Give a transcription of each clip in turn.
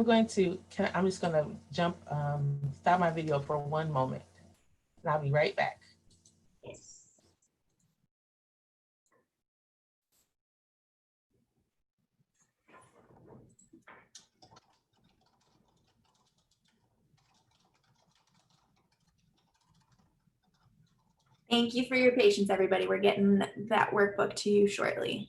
I'm just going to stop my video for one moment, and I'll be right back. Yes. Thank you for your patience, everybody. We're getting that workbook to you shortly.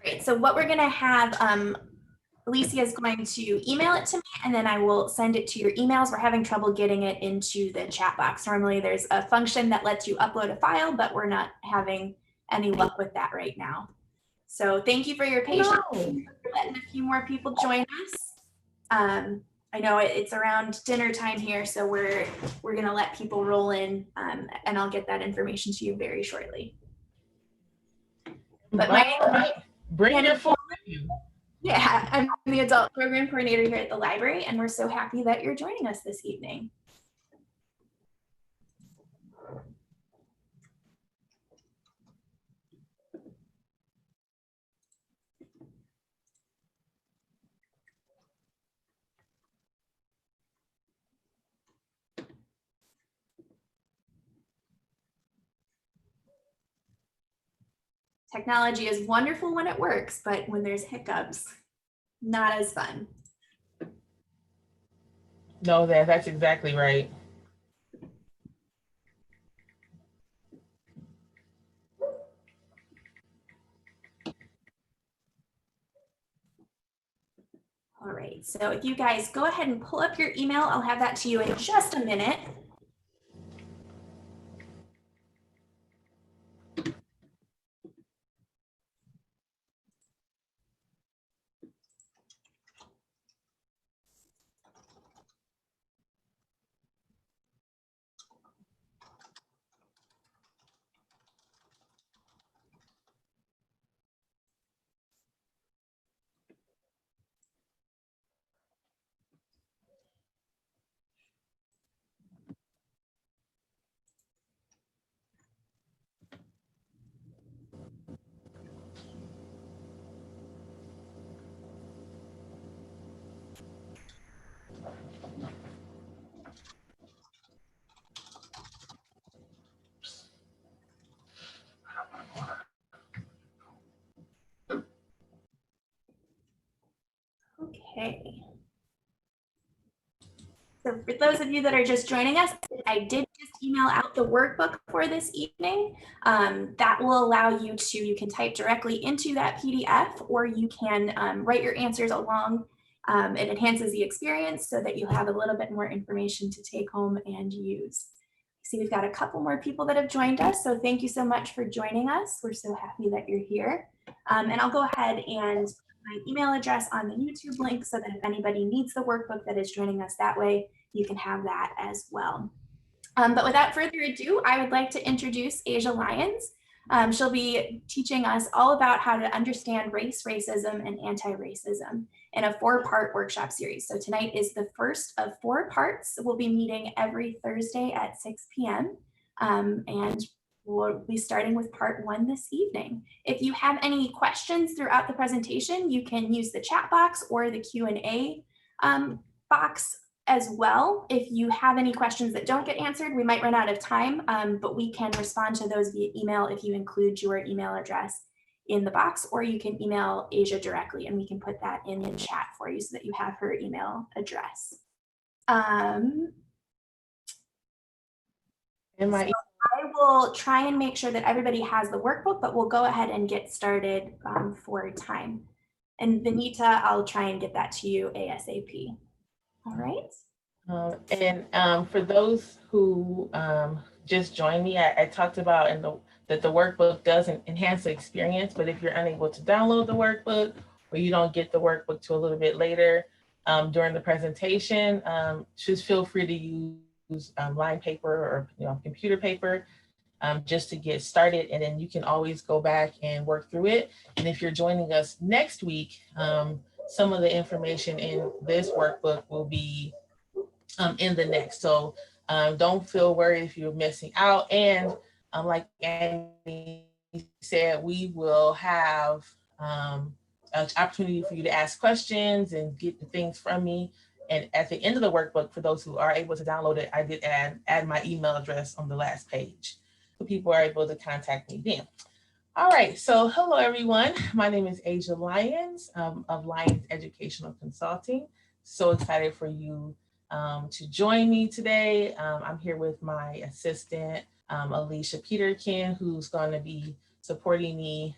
Great, so what we're gonna have, Alicia is going to email it to me and then I will send it to your emails. We're having trouble getting it into the chat box. Normally there's a function that lets you upload a file, but we're not having any luck with that right now. So thank you for your patience. No. We're letting a few more people join us. I know it's around dinner time here, so we're gonna let people roll in, and I'll get that information to you very shortly. But bring your phone with you. Yeah, I'm the adult program coordinator here at the library, and we're so happy that you're joining us this evening. Technology is wonderful when it works, but when there's hiccups, not as fun. No, that's exactly right. All right, so if you guys go ahead and pull up your email, I'll have that to you in just a minute. Okay. So for those of you that are just joining us, I did just email out the workbook for this evening. That will allow you can type directly into that PDF, or you can write your answers along. It enhances the experience so that you'll have a little bit more information to take home and use. See, we've got a couple more people that have joined us, so thank you so much for joining us. We're so happy that you're here. And I'll go ahead and my email address on the YouTube link so that if anybody needs the workbook that is joining us that way, you can have that as well. But without further ado, I would like to introduce Asia Lyons. She'll be teaching us all about how to understand race, racism, and anti-racism in a 4-part workshop series. So tonight is the first of 4 parts. We'll be meeting every Thursday at 6 p.m. And we'll be starting with part 1 this evening. If you have any questions throughout the presentation, you can use the chat box or the Q&A box as well. If you have any questions that don't get answered, we might run out of time, but we can respond to those via email if you include your email address in the box, or you can email Asia directly and we can put that in the chat for you so that you have her email address. I will try and make sure that everybody has the workbook, but we'll go ahead and get started for time. And Benita, I'll try and get that to you ASAP. All right. For those who just joined me, I talked about that the workbook does enhance the experience, but if you're unable to download the workbook or you don't get the workbook till a little bit later during the presentation, just feel free to use line paper or computer paper just to get started, and then you can always go back and work through it. And if you're joining us next week, some of the information in this workbook will be in the next. So don't feel worried if you're missing out. And like Annie said, we will have an opportunity for you to ask questions and get the things from me. And at the end of the workbook, for those who are able to download it, I did add my email address on the last page, so people are able to contact me then. All right, so hello everyone. My name is Asia Lyons of Lyons Educational Consulting. So excited for you to join me today. I'm here with my assistant, Alicia Peterkin, who's going to be supporting me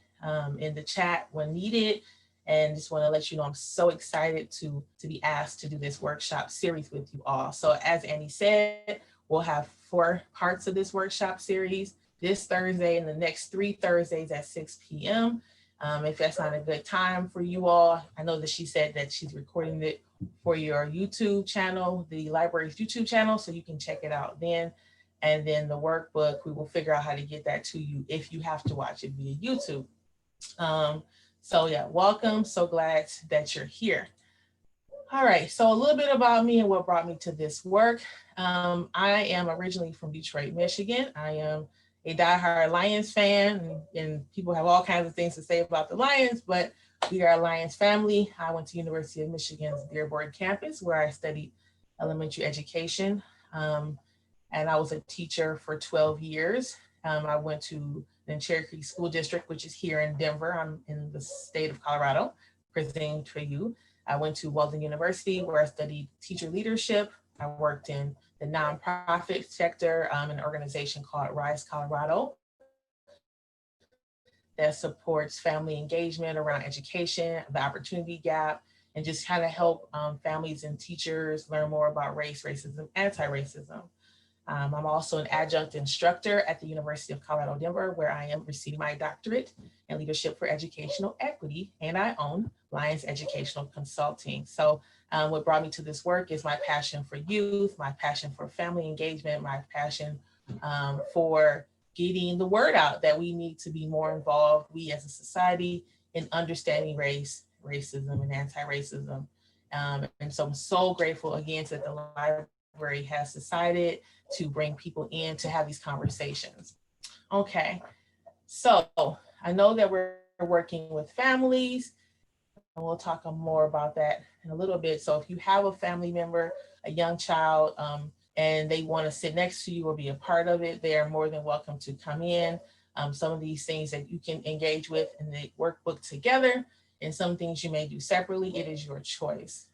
in the chat when needed. And just want to let you know I'm so excited to be asked to do this workshop series with you all. So as Annie said, we'll have 4 parts of this workshop series this Thursday and the next 3 Thursdays at 6 p.m. If that's not a good time for you all, I know that she said that she's recording it for your YouTube channel, the library's YouTube channel, so you can check it out then. And then the workbook, we will figure out how to get that to you if you have to watch it via YouTube. So yeah, welcome. So glad that you're here. All right, so a little bit about me and what brought me to this work. I am originally from Detroit, Michigan. I am a diehard Lions fan, and people have all kinds of things to say about the Lions, but we are a Lions family. I went to University of Michigan's Dearborn campus where I studied elementary education, and I was a teacher for 12 years. I went to the Cherry Creek School District, which is here in Denver. I'm in the state of Colorado, presenting to you. I went to Walden University where I studied teacher leadership. I worked in the nonprofit sector in an organization called Rise Colorado that supports family engagement around education, the opportunity gap, and just kind of help families and teachers learn more about race, racism, anti-racism. I'm also an adjunct instructor at the University of Colorado, Denver, where I am receiving my doctorate in leadership for educational equity, and I own Lyons Educational Consulting. So what brought me to this work is my passion for youth, my passion for family engagement, my passion for getting the word out that we need to be more involved, we as a society, in understanding race, racism, and anti-racism. And so I'm so grateful again that the library has decided to bring people in to have these conversations. Okay, so I know that we're working with families, and we'll talk more about that in a little bit. So if you have a family member, a young child, and they want to sit next to you or be a part of it, they are more than welcome to come in. Some of these things that you can engage with in the workbook together, and some things you may do separately, it is your choice.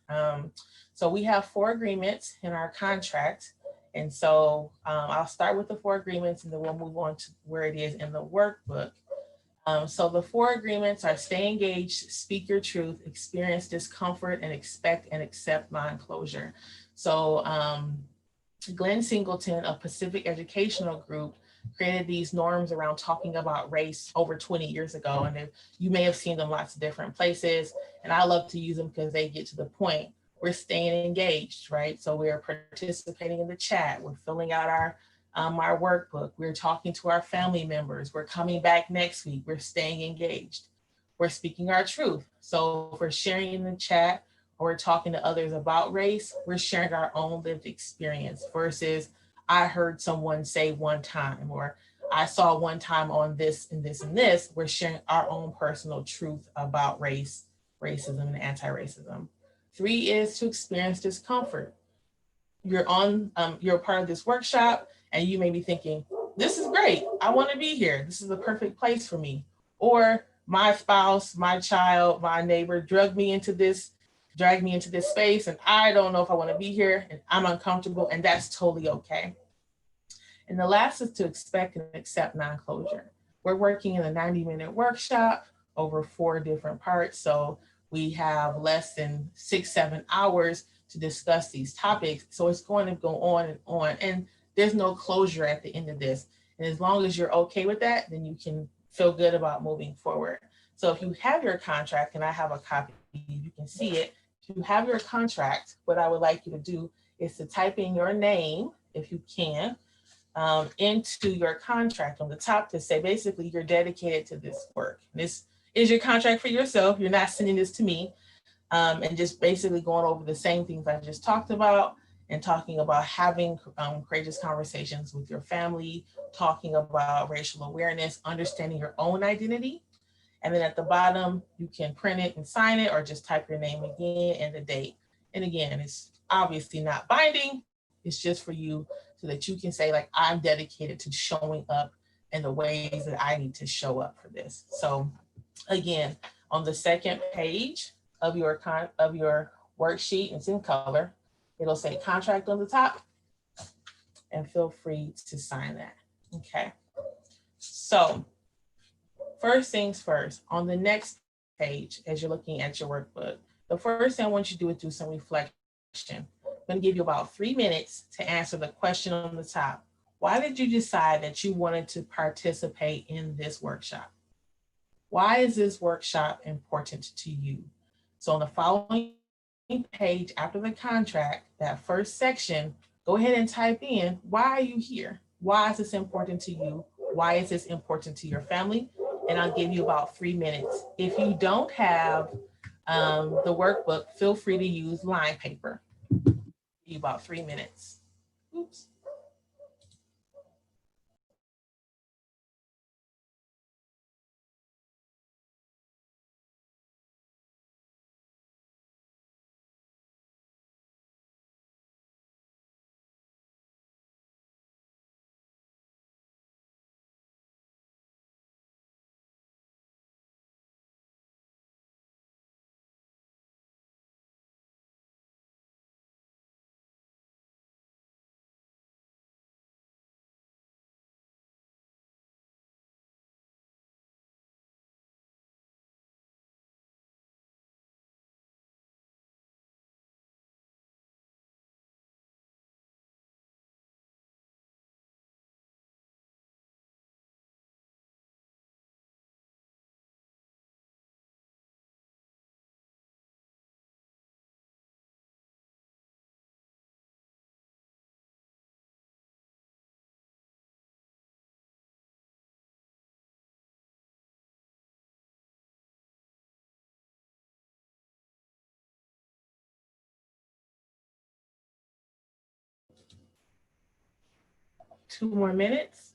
So we have 4 agreements in our contract. And so I'll start with the 4 agreements and then we'll move on to where it is in the workbook. So the 4 agreements are: stay engaged, speak your truth, experience discomfort, and expect and accept non-closure. So Glenn Singleton of Pacific Educational Group created these norms around talking about race over 20 years ago. And you may have seen them lots of different places. And I love to use them because they get to the point. We're staying engaged, right? So we're participating in the chat. We're filling out our workbook. We're talking to our family members. We're coming back next week. We're staying engaged. We're speaking our truth. So if we're sharing in the chat or we're talking to others about race, we're sharing our own lived experience versus I heard someone say one time, or I saw one time on this and this and this. We're sharing our own personal truth about race, racism, and anti-racism. Three is to experience discomfort. You're part of this workshop, and you may be thinking, this is great. I want to be here. This is the perfect place for me. Or my spouse, my child, my neighbor dragged me into this space, and I don't know if I want to be here, and I'm uncomfortable, and that's totally okay. And the last is to expect and accept non-closure. We're working in a 90-minute workshop over 4 different parts. So we have less than 6-7 hours to discuss these topics. So it's going to go on and on. And there's no closure at the end of this. And as long as you're okay with that, then you can feel good about moving forward. So if you have your contract, and I have a copy, you can see it. If you have your contract, what I would like you to do is to type in your name, if you can, into your contract on the top to say basically you're dedicated to this work. This is your contract for yourself. You're not sending this to me, and just basically going over the same things I just talked about, and talking about having courageous conversations with your family, talking about racial awareness, understanding your own identity. And then at the bottom, you can print it and sign it, or just type your name again and the date. And again, it's obviously not binding. It's just for you so that you can say, like, I'm dedicated to showing up in the ways that I need to show up for this. So again, on the second page of your worksheet, it's in color. It'll say contract on the top, and feel free to sign that. Okay. So first things first, on the next page, as you're looking at your workbook, the first thing I want you to do is do some reflection. I'm going to give you about 3 minutes to answer the question on the top. Why did you decide that you wanted to participate in this workshop? Why is this workshop important to you? So on the following page after the contract, that first section, go ahead and type in, why are you here? Why is this important to you? Why is this important to your family? And I'll give you about 3 minutes. If you don't have the workbook, feel free to use line paper. Give you about 3 minutes. Oops. Two more minutes.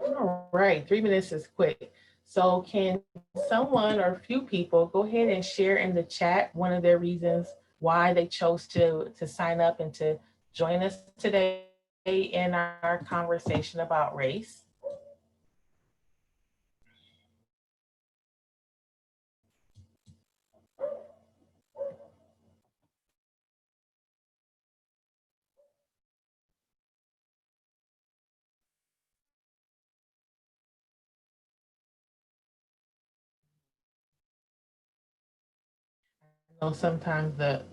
All right, 3 minutes is quick. So can someone or a few people go ahead and share in the chat one of their reasons why they chose to sign up and to join us today in our conversation about race? I know sometimes the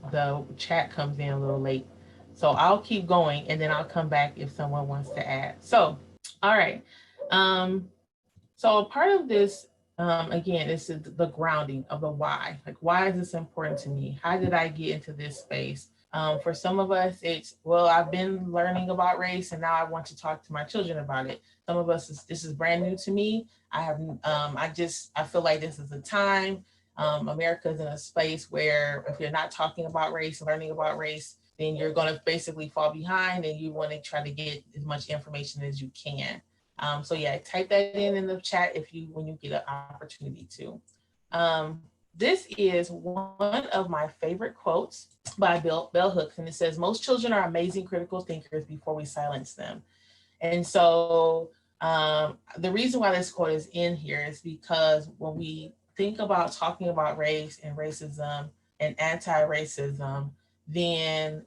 chat comes in a little late. So I'll keep going and then I'll come back if someone wants to add. So, all right. Um, so part of this, again, this is the grounding of the why. Like, why is this important to me? How did I get into this space? For some of us, it's, well, I've been learning about race and now I want to talk to my children about it. Some of us, this is brand new to me. I feel like this is a time. America is in a space where if you're not talking about race, learning about race, then you're going to basically fall behind and you want to try to get as much information as you can. So yeah, type that in the chat if you when you get an opportunity to. This is one of my favorite quotes by Bell Hooks, and it says, "Most children are amazing critical thinkers before we silence them." And so the reason why this quote is in here is because when we think about talking about race and racism and anti-racism, then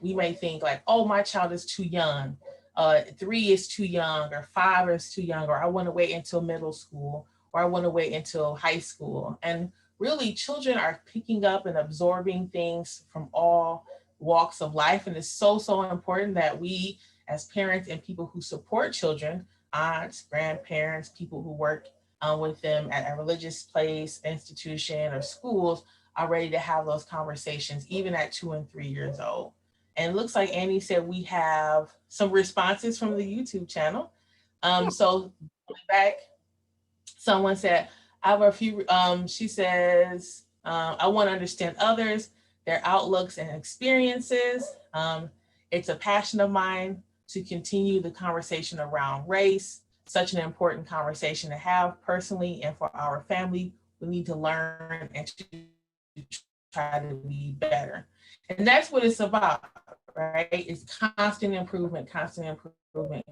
we may think like, oh, my child is too young. 3 is too young, or 5 is too young, or I want to wait until middle school, or I want to wait until high school. And really, children are picking up and absorbing things from all walks of life. And it's so, so important that we as parents and people who support children, aunts, grandparents, people who work with them at a religious place, institution, or schools are ready to have those conversations, even at 2 and 3 years old. And it looks like Annie said we have some responses from the YouTube channel. So back, someone said, I have a few, she says, I want to understand others, their outlooks and experiences. It's a passion of mine to continue the conversation around race, such an important conversation to have personally and for our family. We need to learn and to try to be better. And that's what it's about, right? It's constant improvement, constant improvement.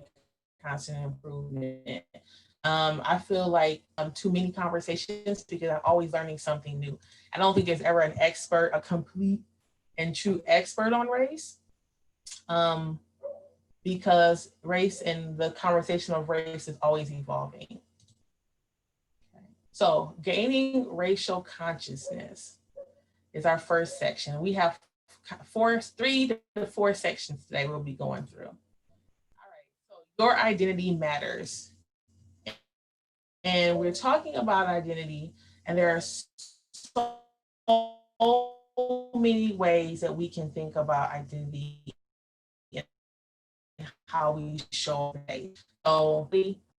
I feel like too many conversations because I'm always learning something new. I don't think there's ever an expert, a complete and true expert on race, um, because race and the conversation of race is always evolving. So, gaining racial consciousness is our first section. We have 3 to 4 sections today we'll be going through. All right, so your identity matters. And we're talking about identity, and there are so many ways that we can think about identity and how we show up today. So,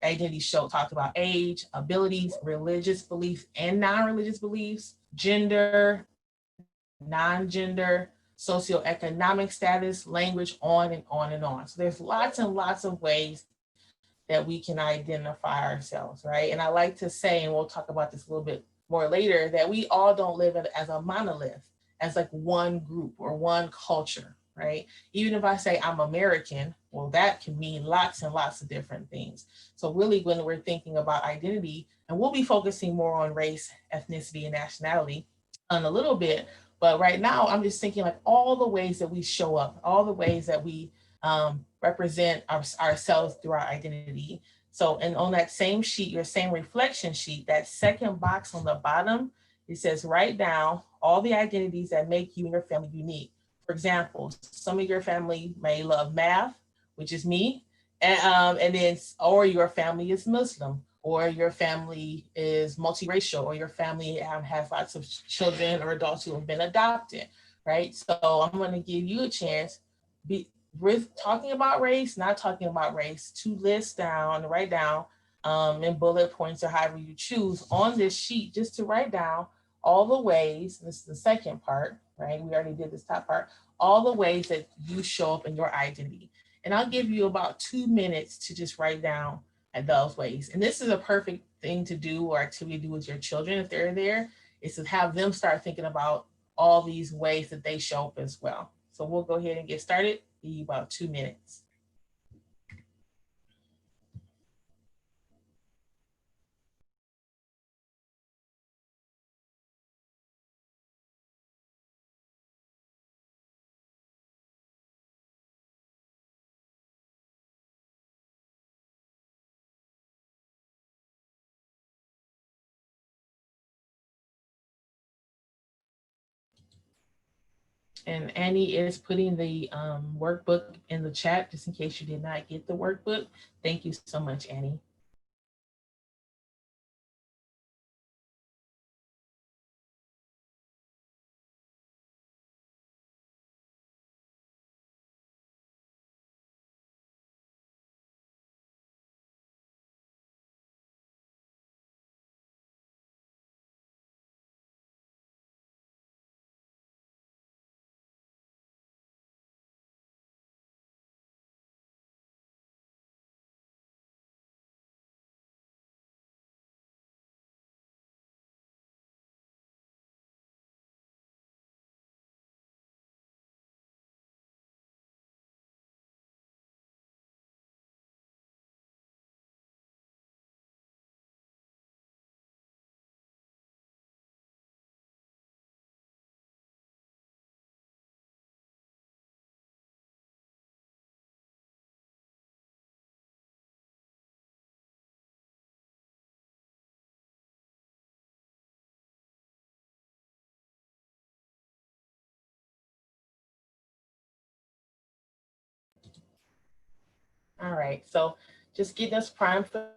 identity show talks about age, abilities, religious beliefs and non-religious beliefs, gender, non-gender, socioeconomic status, language, on and on and on. So there's lots and lots of ways that we can identify ourselves, right? And I like to say, and we'll talk about this a little bit more later, that we all don't live as a monolith, as like one group or one culture, right? Even if I say I'm American, well, that can mean lots and lots of different things. So really, when we're thinking about identity, and we'll be focusing more on race, ethnicity, and nationality in a little bit, but right now I'm just thinking like all the ways that we show up, all the ways that we represent ourselves through our identity. So, and on that same sheet, your same reflection sheet, that second box on the bottom, it says write down all the identities that make you and your family unique. For example, some of your family may love math, which is me, and then, or your family is Muslim, or your family is multiracial, or your family has lots of children or adults who have been adopted, right? So I'm going to give you a chance, be with talking about race, not talking about race, to list down, write down in bullet points or however you choose on this sheet, just to write down all the ways. This is the second part, right? We already did this top part. All the ways that you show up in your identity. And I'll give you about 2 minutes to just write down at those ways. And this is a perfect thing to do or activity to do with your children if they're there, is to have them start thinking about all these ways that they show up as well. So we'll go ahead and get started. Be about 2 minutes. And Annie is putting the workbook in the chat just in case you did not get the workbook. Thank you so much, Annie. All right. So just getting us primed for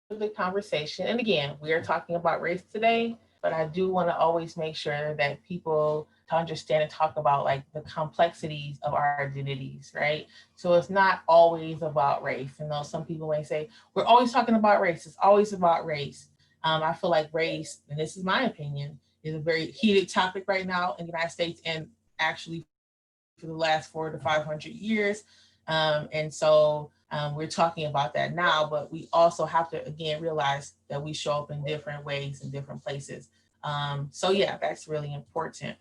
the conversation. And again, we are talking about race today, but I do want to always make sure that people to understand and talk about like the complexities of our identities, right? So it's not always about race. You know, some people may say, we're always talking about race. It's always about race. I feel like race, and this is my opinion, is a very heated topic right now in the United States and actually for the last 400 to 500 years. And so we're talking about that now, but we also have to, again, realize that we show up in different ways in different places. So, yeah, that's really important.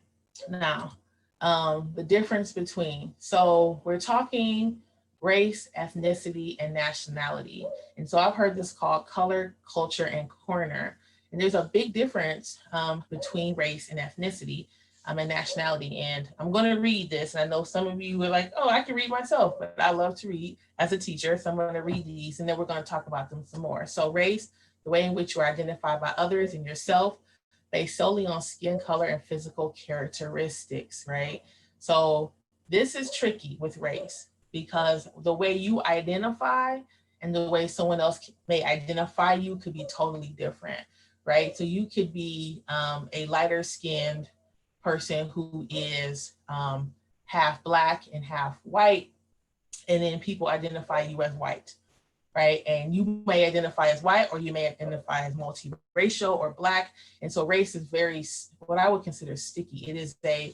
Now, the difference between, so we're talking race, ethnicity, and nationality. And so I've heard this called color, culture, and corner. And there's a big difference between race and ethnicity and nationality. And I'm going to read this. And I know some of you were like, oh, I can read myself, but I love to read as a teacher. So I'm going to read these and then we're going to talk about them some more. So, race, the way in which you are identified by others and yourself, based solely on skin color and physical characteristics, right? So, this is tricky with race because the way you identify and the way someone else may identify you could be totally different, right? So, you could be a lighter skinned person who is half black and half white, and then people identify you as white, right? And you may identify as white or you may identify as multiracial or black. And so race is very, what I would consider sticky. It's a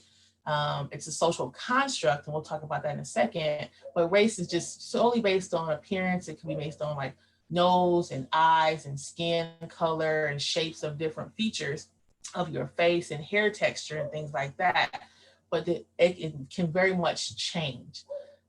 social construct, and we'll talk about that in a second. But race is just solely based on appearance. It can be based on like nose and eyes and skin color and shapes of different features of your face and hair texture and things like that. But it can very much change.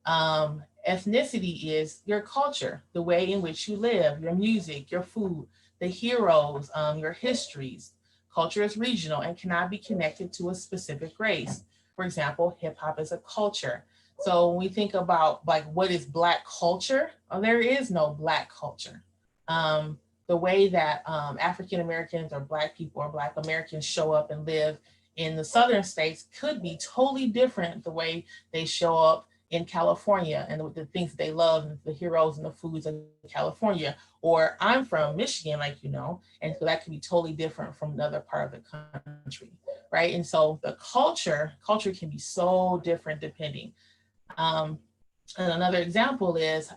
Ethnicity is your culture, the way in which you live, your music, your food, the heroes, your histories. Culture is regional and cannot be connected to a specific race. For example, hip hop is a culture. So when we think about like what is Black culture, there is no Black culture. The way that African Americans or Black people or Black Americans show up and live in the southern states could be totally different the way they show up in California and the things they love and the heroes and the foods of California. Or I'm from Michigan, like you know, and so that could be totally different from another part of the country, right? And so the culture can be so different depending. Um, and another example is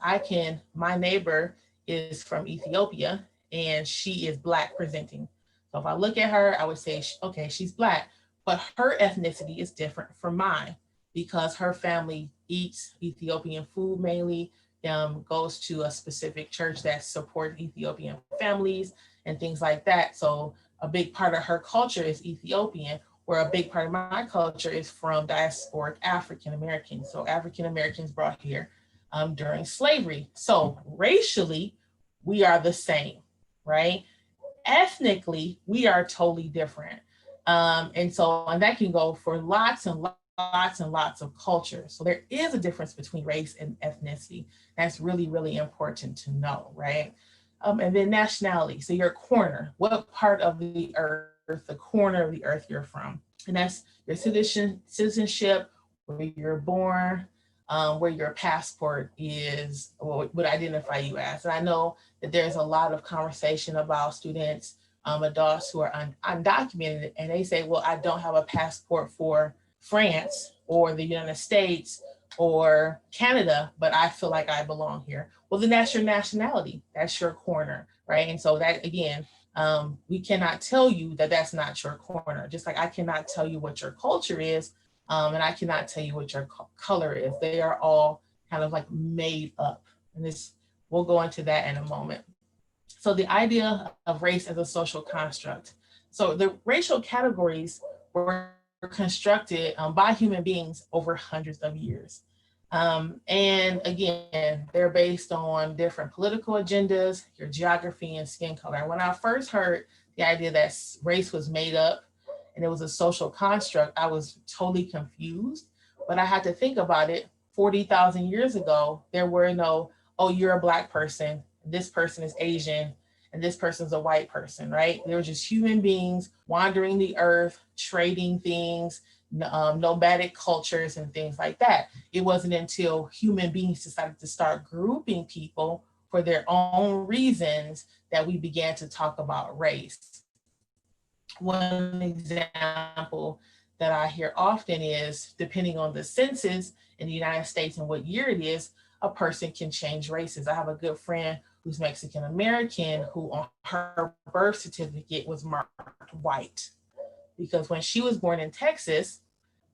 my neighbor is from Ethiopia and she is Black presenting. So if I look at her, I would say, okay, she's Black, but her ethnicity is different from mine because her family eats Ethiopian food mainly. goes to a specific church that supports Ethiopian families and things like that. So a big part of her culture is Ethiopian, where a big part of my culture is from diasporic African Americans. So African Americans brought here during slavery. So racially, we are the same, right? Ethnically, we are totally different. And that can go for lots and lots and lots of cultures. So there is a difference between race and ethnicity. That's really, really important to know, right? And then nationality. So your corner, what part of the earth, the corner of the earth you're from. And that's your citizenship, where you're born, where your passport is, or would identify you as. And I know that there's a lot of conversation about students, adults who are undocumented, and they say, well, I don't have a passport for France or the United States or Canada, but I feel like I belong here. Well, then that's your nationality. That's your corner, right? And so that, again, we cannot tell you that that's not your corner. Just like I cannot tell you what your culture is, and I cannot tell you what your color is. They are all kind of like made up. And this, we'll go into that in a moment. So the idea of race as a social construct. So the racial categories were constructed by human beings over hundreds of years. And again, they're based on different political agendas, your geography, and skin color. And when I first heard the idea that race was made up and it was a social construct, I was totally confused. But I had to think about it. 40,000 years ago, there were no, oh, you're a Black person, this person is Asian, and this person's a white person, right? They were just human beings wandering the earth, trading things, nomadic cultures, and things like that. It wasn't until human beings decided to start grouping people for their own reasons that we began to talk about race. One example that I hear often is, depending on the census in the United States and what year it is, a person can change races. I have a good friend who's Mexican American who on her birth certificate was marked white, because when she was born in Texas,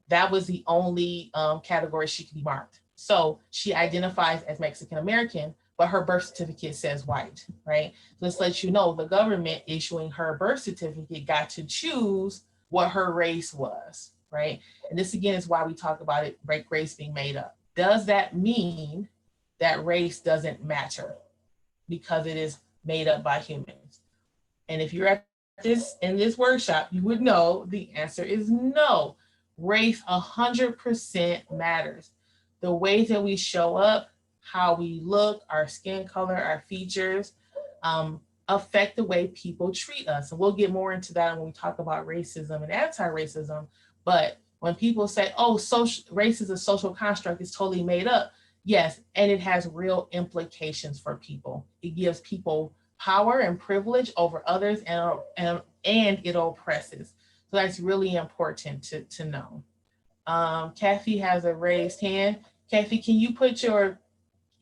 that was the only category she could be marked. So she identifies as Mexican American, but her birth certificate says white, right? So this lets you know the government issuing her birth certificate got to choose what her race was, right? And this again is why we talk about it, race being made up. Does that mean that race doesn't matter because it is made up by humans? And if you're at this in this workshop, you would know the answer is no. Race 100% matters. The ways that we show up, how we look, our skin color, our features, affect the way people treat us. And we'll get more into that when we talk about racism and anti-racism. But when people say, oh, race is a social construct, it's totally made up. Yes, and it has real implications for people. It gives people power and privilege over others, and it oppresses. So that's really important to know. Kathy has a raised hand. Kathy, can you put your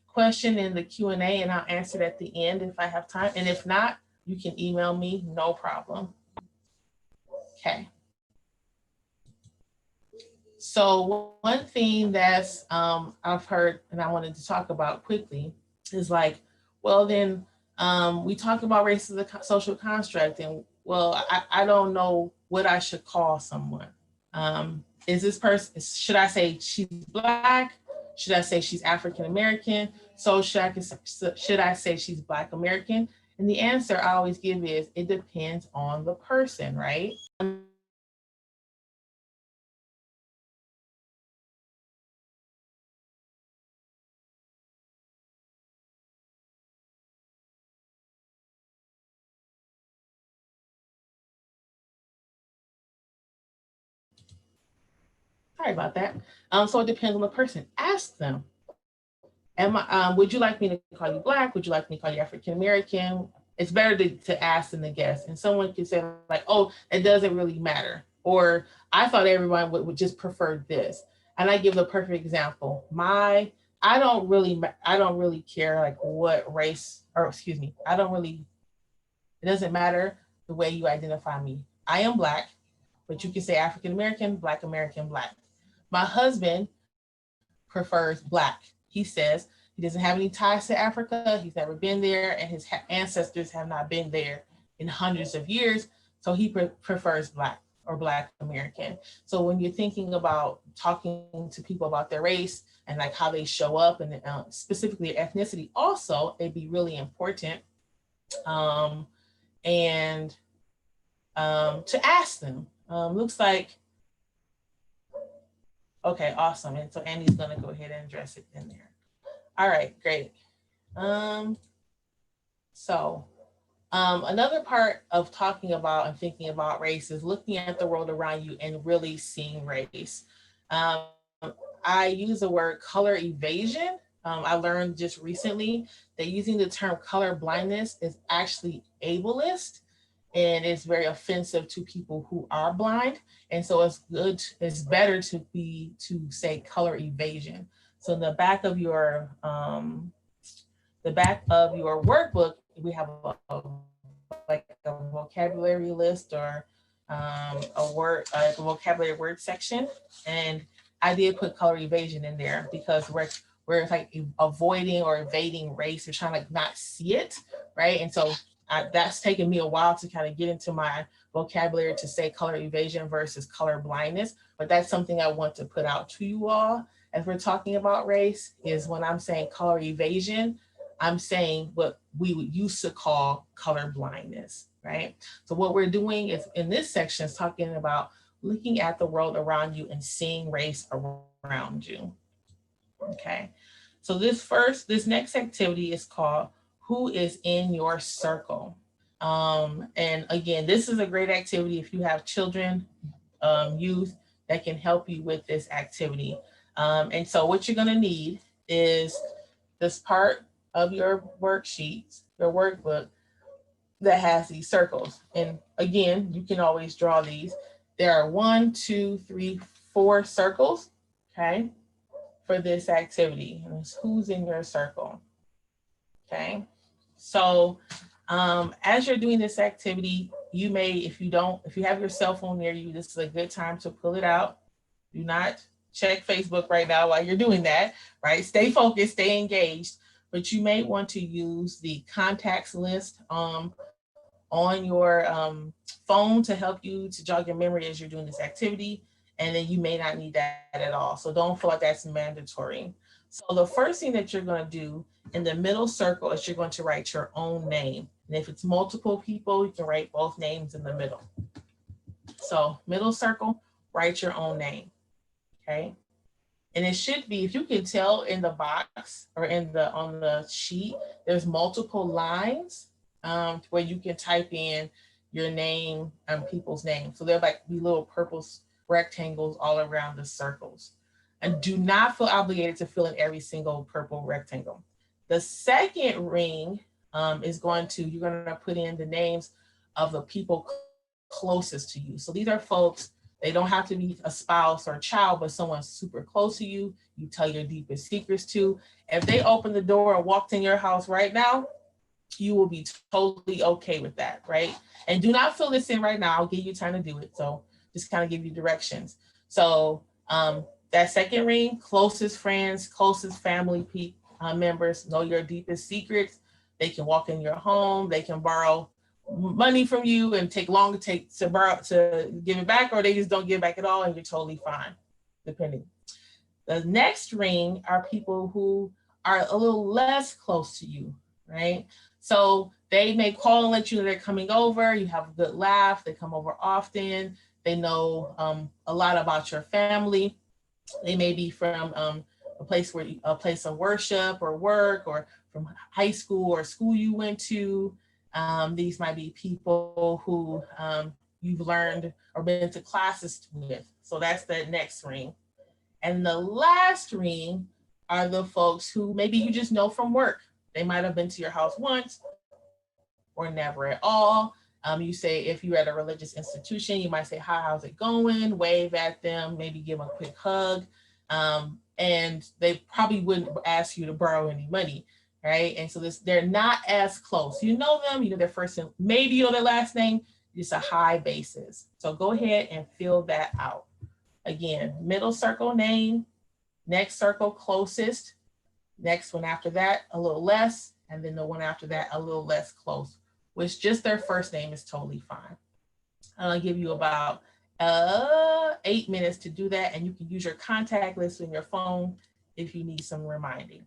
question in the Q&A and I'll answer it at the end if I have time. And if not, you can email me, no problem. Okay. So one thing that's I've heard and I wanted to talk about quickly is like, well, then we talk about race as a social construct, and well, I don't know what I should call someone. Is this person, should I say she's Black? Should I say she's African American? So should I say she's Black American? And the answer I always give is it depends on the person, right? Sorry about that. So it depends on the person. Ask them, would you like me to call you Black? Would you like me to call you African American? It's better to ask than to guess. And someone can say like, oh, it doesn't really matter. Or I thought everyone would just prefer this. And I give the perfect example. I don't really care like what race, or excuse me, it doesn't matter the way you identify me. I am Black, but you can say African American, Black. My husband prefers Black. He says he's He doesn't have any ties to Africa. He's never been there, and his ancestors have not been there in hundreds of years. So he prefers Black or Black American. So when you're thinking about talking to people about their race and like how they show up, and specifically ethnicity, also it'd be really important. Um, and to ask them. Looks like, okay, awesome. And so Andy's gonna go ahead and address it in there. All right, great. So another part of talking about and thinking about race is looking at the world around you and really seeing race. Um, I use the word color evasion. I learned just recently that using the term color blindness is actually ableist, and it's very offensive to people who are blind. And so it's better to say color evasion. So in the back of your workbook, we have like a vocabulary list or a vocabulary word section, and I did put color evasion in there because we're like avoiding or evading race. We're trying to like not see it, right? And so that's taken me a while to kind of get into my vocabulary to say color evasion versus color blindness. But that's something I want to put out to you all as we're talking about race, is when I'm saying color evasion, I'm saying what we would used to call color blindness, right? So what we're doing is in this section is talking about looking at the world around you and seeing race around you. Okay. So this next activity is called Who is in Your Circle? And again, this is a great activity if you have children, youth that can help you with this activity. And so what you're gonna need is this part of your worksheets, your workbook that has these circles. And again, you can always draw these. There are 1, 2, 3, 4 circles, okay, for this activity. And it's who's in your circle, okay? So as you're doing this activity, you may, if you have your cell phone near you, this is a good time to pull it out. Do not check Facebook right now while you're doing that, right? Stay focused, stay engaged, but you may want to use the contacts list on your phone to help you to jog your memory as you're doing this activity. And then you may not need that at all. So don't feel like that's mandatory. So the first thing that you're going to do in the middle circle is you're going to write your own name. And if it's multiple people, you can write both names in the middle. So middle circle, write your own name, okay? And it should be, if you can tell in the box or on the sheet, there's multiple lines where you can type in your name and people's names. So they're like these little purple rectangles all around the circles. And do not feel obligated to fill in every single purple rectangle. The second ring you're going to put in the names of the people closest to you. So these are folks, they don't have to be a spouse or a child, but someone super close to you, you tell your deepest secrets to. If they open the door and walked in your house right now, you will be totally okay with that, right? And do not fill this in right now. I'll give you time to do it. So just kind of give you directions. So that second ring, closest friends, closest family members, know your deepest secrets. They can walk in your home. They can borrow money from you and take long to give it back, or they just don't give it back at all and you're totally fine, depending. The next ring are people who are a little less close to you, right? So they may call and let you know they're coming over. You have a good laugh. They come over often. They know a lot about your family. They may be from a place of worship or work, or from high school or school you went to. These might be people who you've learned or been to classes with. So that's the next ring. And the last ring are the folks who maybe you just know from work. They might have been to your house once or never at all. You say, if you're at a religious institution, you might say, hi, how's it going? Wave at them, maybe give them a quick hug. And they probably wouldn't ask you to borrow any money, right? And so they're not as close. You know them, you know their first name, maybe you know their last name, it's a high basis. So go ahead and fill that out. Again, middle circle name, next circle closest, Next one after that, a little less. And then the one after that, a little less close, which just their first name is totally fine. I'll give you about 8 minutes to do that. And you can use your contact list in your phone if you need some reminding.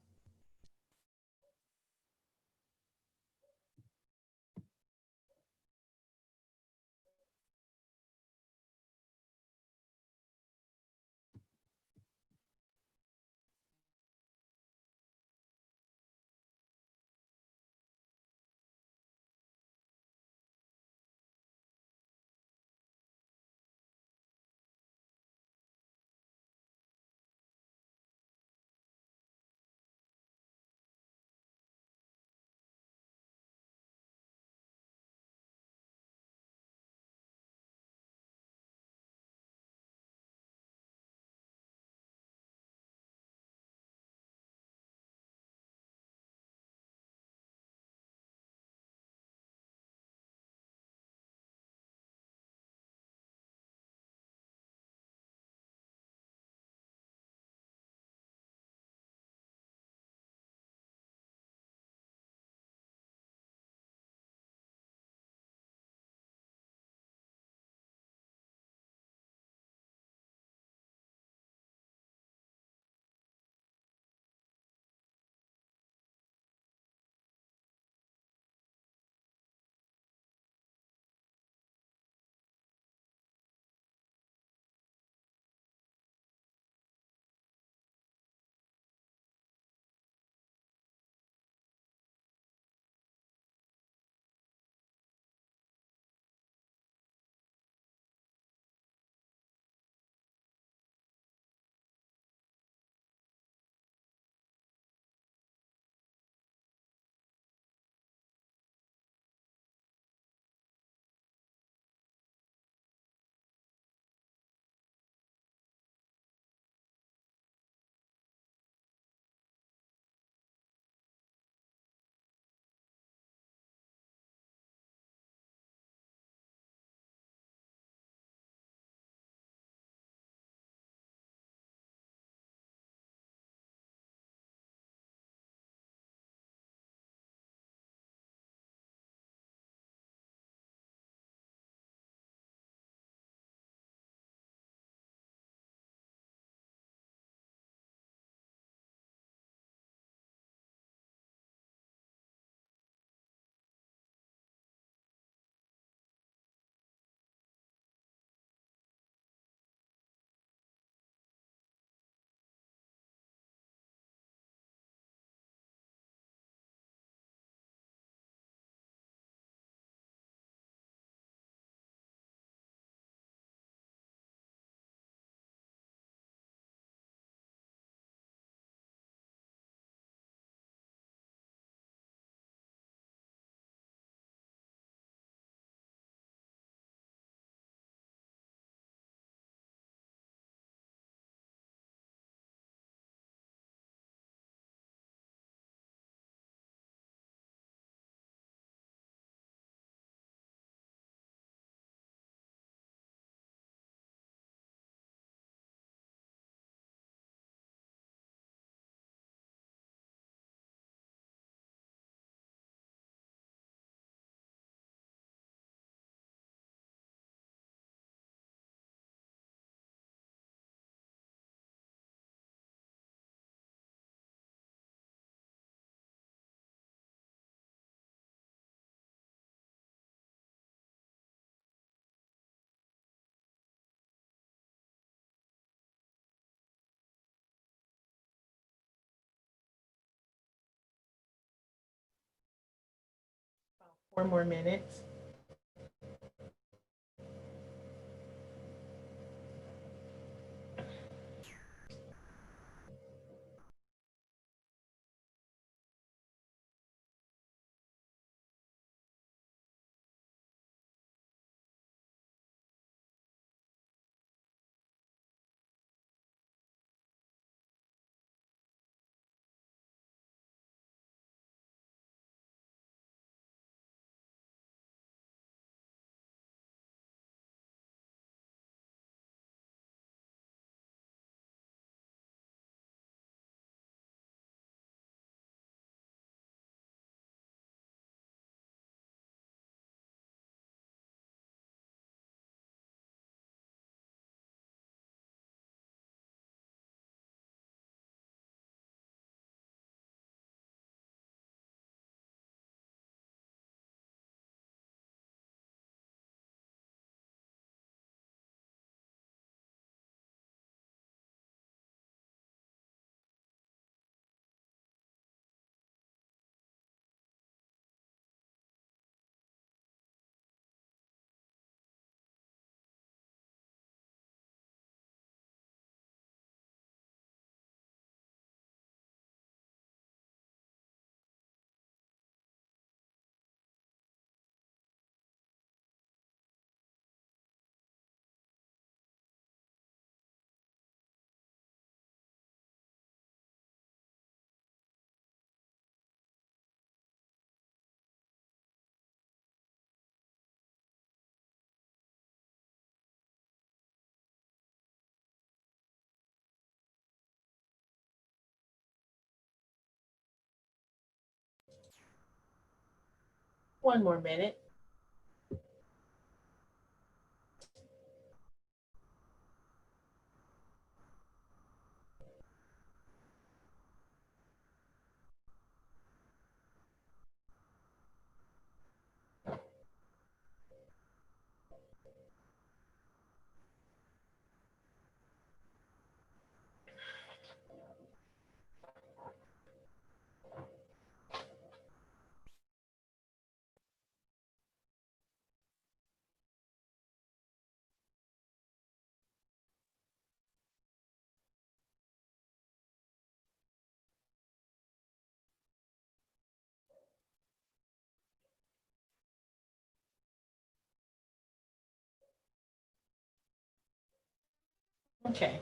About 4 more minutes. One more minute. Okay.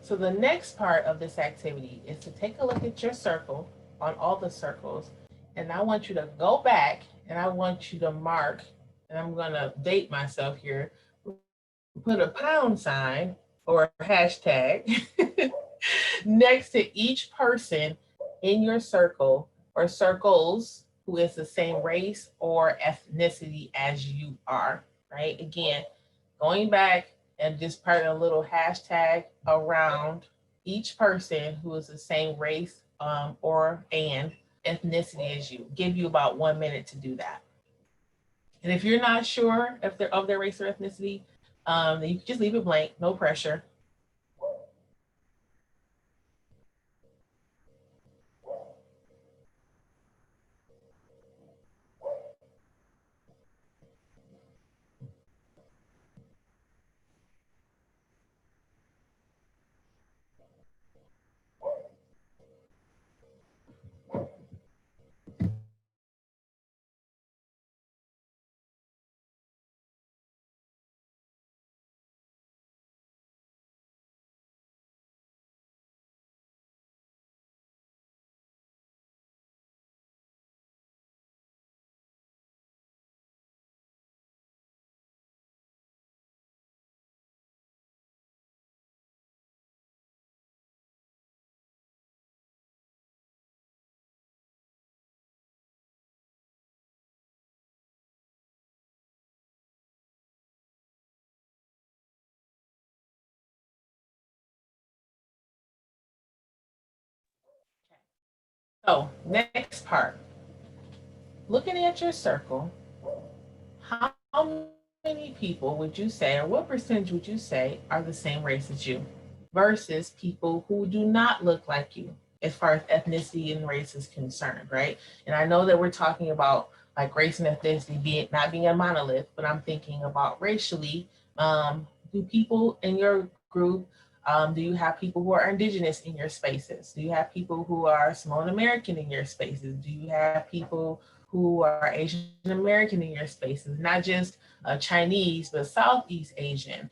So the next part of this activity is to take a look at your circle, on all the circles, and I want you to go back and I want you to mark, and I'm going to date myself here, put a pound sign or a hashtag next to each person in your circle or circles who is the same race or ethnicity as you are, right? Again, going back and just putting a little hashtag around each person who is the same race or and ethnicity as you. Give you about 1 minute to do that. And if you're not sure if they're of their race or ethnicity, then you can just leave it blank, no pressure. So, next part, looking at your circle, how many people would you say, or what percentage would you say are the same race as you versus people who do not look like you as far as ethnicity and race is concerned, right? And I know that we're talking about like race and ethnicity being not being a monolith, but I'm thinking about racially. Do people in your group, do you have people who are indigenous in your spaces? Do you have people who are Samoan American in your spaces? Do you have people who are Asian American in your spaces? Not just Chinese, but Southeast Asian.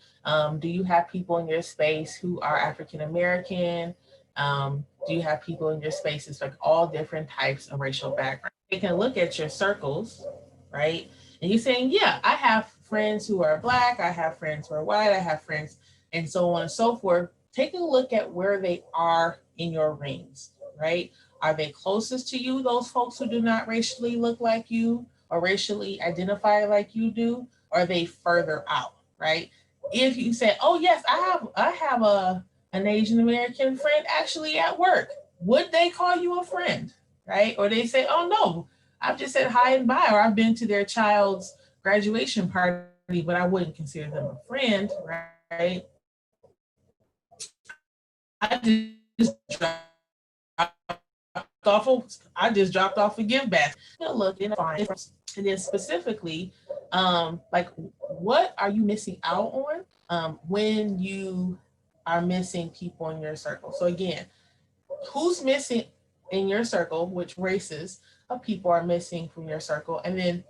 Do you have people in your space who are African American? Do you have people in your spaces like all different types of racial backgrounds? You can look at your circles, right? And you're saying, yeah, I have friends who are black, I have friends who are white, I have friends, and so on and so forth. Take a look at where they are in your rings, right? Are they closest to you, those folks who do not racially look like you or racially identify like you do? Or are they further out, right? If you say, oh yes, I have an Asian American friend actually at work, would they call you a friend, right? Or they say, oh no, I've just said hi and bye, or I've been to their child's graduation party, but I wouldn't consider them a friend, right? I just I just dropped off a gift basket. Look and find, and then specifically, like what are you missing out on when you are missing people in your circle? So again, who's missing in your circle? Which races of people are missing from your circle? And then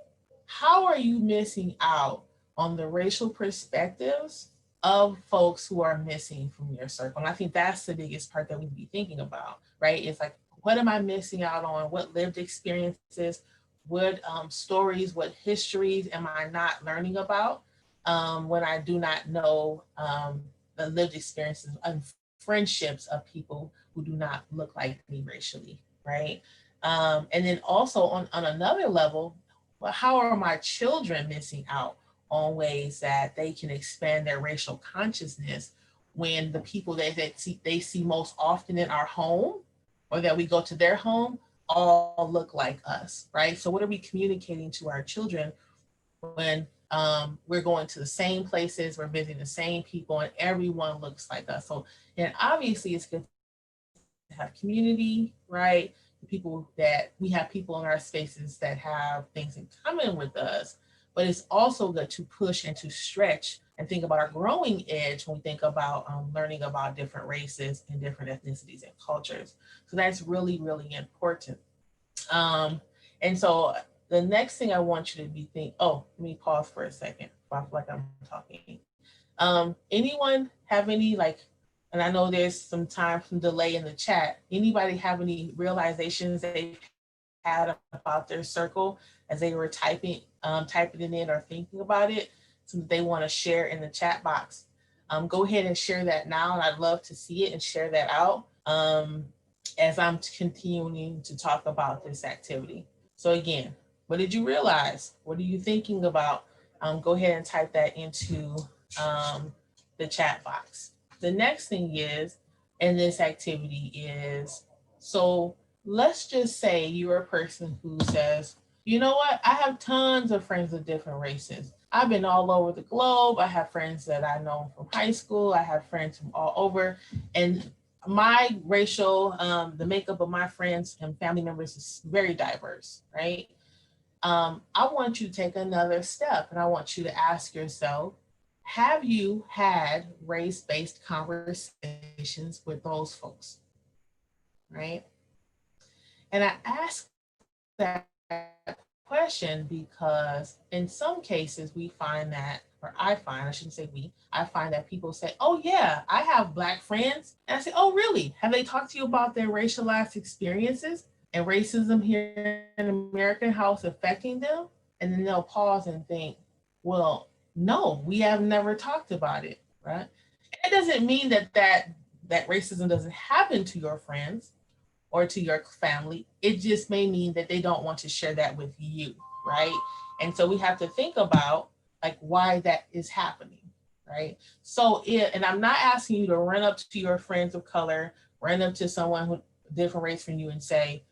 how are you missing out on the racial perspectives of folks who are missing from your circle? And I think that's the biggest part that we need to be thinking about, right? It's like, what am I missing out on? What lived experiences, what stories, what histories am I not learning about when I do not know the lived experiences and friendships of people who do not look like me racially, right? And then also on another level, well, how are my children missing out on ways that they can expand their racial consciousness when the people they see most often in our home or that we go to their home all look like us, right? So what are we communicating to our children when we're going to the same places, we're visiting the same people, and everyone looks like us? So, and obviously, it's good to have community, right? People that we have people in our spaces that have things in common with us, but it's also good to push and to stretch and think about our growing edge when we think about learning about different races and different ethnicities and cultures. So that's really, really important. Um, and so the next thing I want you to be think. Oh, let me pause for a second. I feel like I'm talking. Anyone have any like? And I know there's some time, some delay in the chat. Anybody have any realizations they've had about their circle as they were typing it in or thinking about it, something that they want to share in the chat box? Go ahead and share that now, and I'd love to see it and share that out. As I'm continuing to talk about this activity. So again, what did you realize? What are you thinking about? Go ahead and type that into the chat box. The next thing is, in this activity is, so let's just say you're a person who says, you know what, I have tons of friends of different races. I've been all over the globe. I have friends that I know from high school. I have friends from all over. And my racial, the makeup of my friends and family members is very diverse, right? I want you to take another step and I want you to ask yourself, have you had race-based conversations with those folks, right? And I ask that question because in some cases we find that, or I shouldn't say we, I find that people say, oh yeah, I have Black friends. And I say, oh really? Have they talked to you about their racialized experiences and racism here in America and how it's affecting them? And then they'll pause and think, well, no, we have never talked about it, right? It doesn't mean that racism doesn't happen to your friends or to your family. It just may mean that they don't want to share that with you, right? And so we have to think about like why that is happening, right? And I'm not asking you to run up to your friends of color, run up to someone who different race from you and say,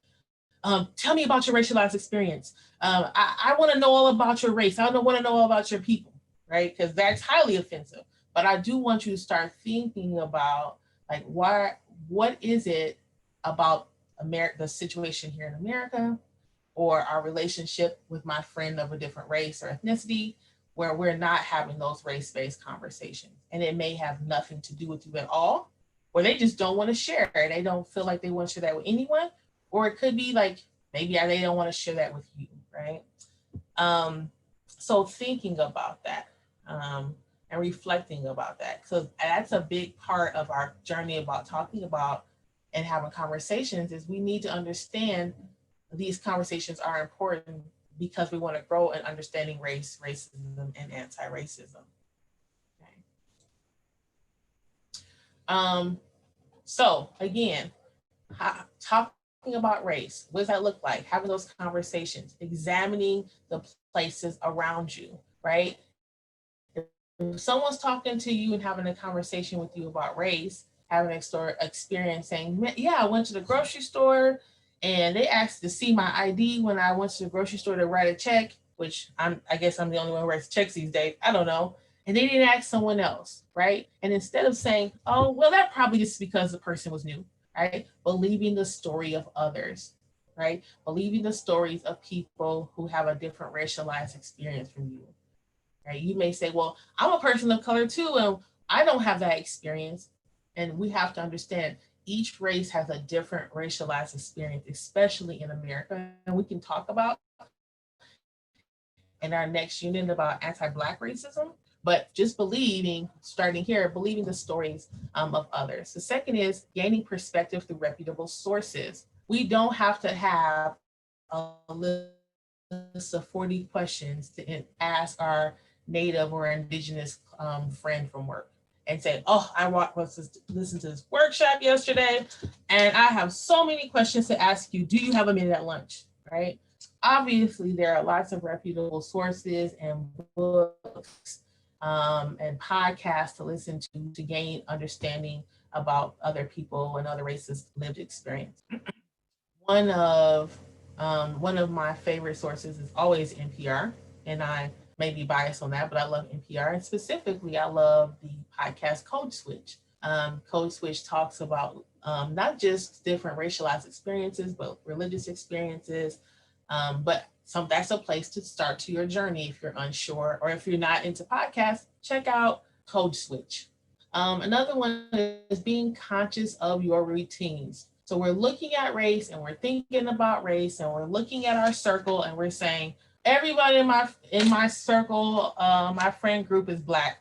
tell me about your racialized experience. I want to know all about your race. I want to know all about your people, right? Because that's highly offensive. But I do want you to start thinking about like what is it about the situation here in America or our relationship with my friend of a different race or ethnicity where we're not having those race-based conversations. And it may have nothing to do with you at all, or they just don't want to share. They don't feel like they want to share that with anyone. Or it could be like maybe they don't want to share that with you, right? Um, so thinking about that and reflecting about that. So that's a big part of our journey about talking about and having conversations is we need to understand these conversations are important because we want to grow in understanding race, racism, and anti-racism. Okay. Um, so again, talking about race, what does that look like? Having those conversations, examining the places around you, right? If someone's talking to you and having a conversation with you about race, having an experience saying, yeah, I went to the grocery store and they asked to see my ID when I went to the grocery store to write a check, which I guess I'm the only one who writes checks these days. I don't know. And they didn't ask someone else, right? And instead of saying, oh, well, that probably just because the person was new, right? Believing the story of others, right? Believing the stories of people who have a different racialized experience from you, right? You may say, well, I'm a person of color too, and I don't have that experience. And we have to understand each race has a different racialized experience, especially in America. And we can talk about in our next unit about anti-Black racism, but just starting here, believing the stories of others. The second is gaining perspective through reputable sources. We don't have to have a list of 40 questions to ask our Native or Indigenous friend from work and say, oh, listen to this workshop yesterday, and I have so many questions to ask you. Do you have a minute at lunch? Right? Obviously, there are lots of reputable sources and books and podcasts to listen to gain understanding about other people and other races' lived experience. One of one of my favorite sources is always NPR, and I may be biased on that, but I love NPR, and specifically, I love the podcast Code Switch. Code Switch talks about not just different racialized experiences, but religious experiences. But that's a place to start to your journey if you're unsure, or if you're not into podcasts, check out Code Switch. Another one is being conscious of your routines. So we're looking at race and we're thinking about race and we're looking at our circle and we're saying everybody in my circle, my friend group is Black.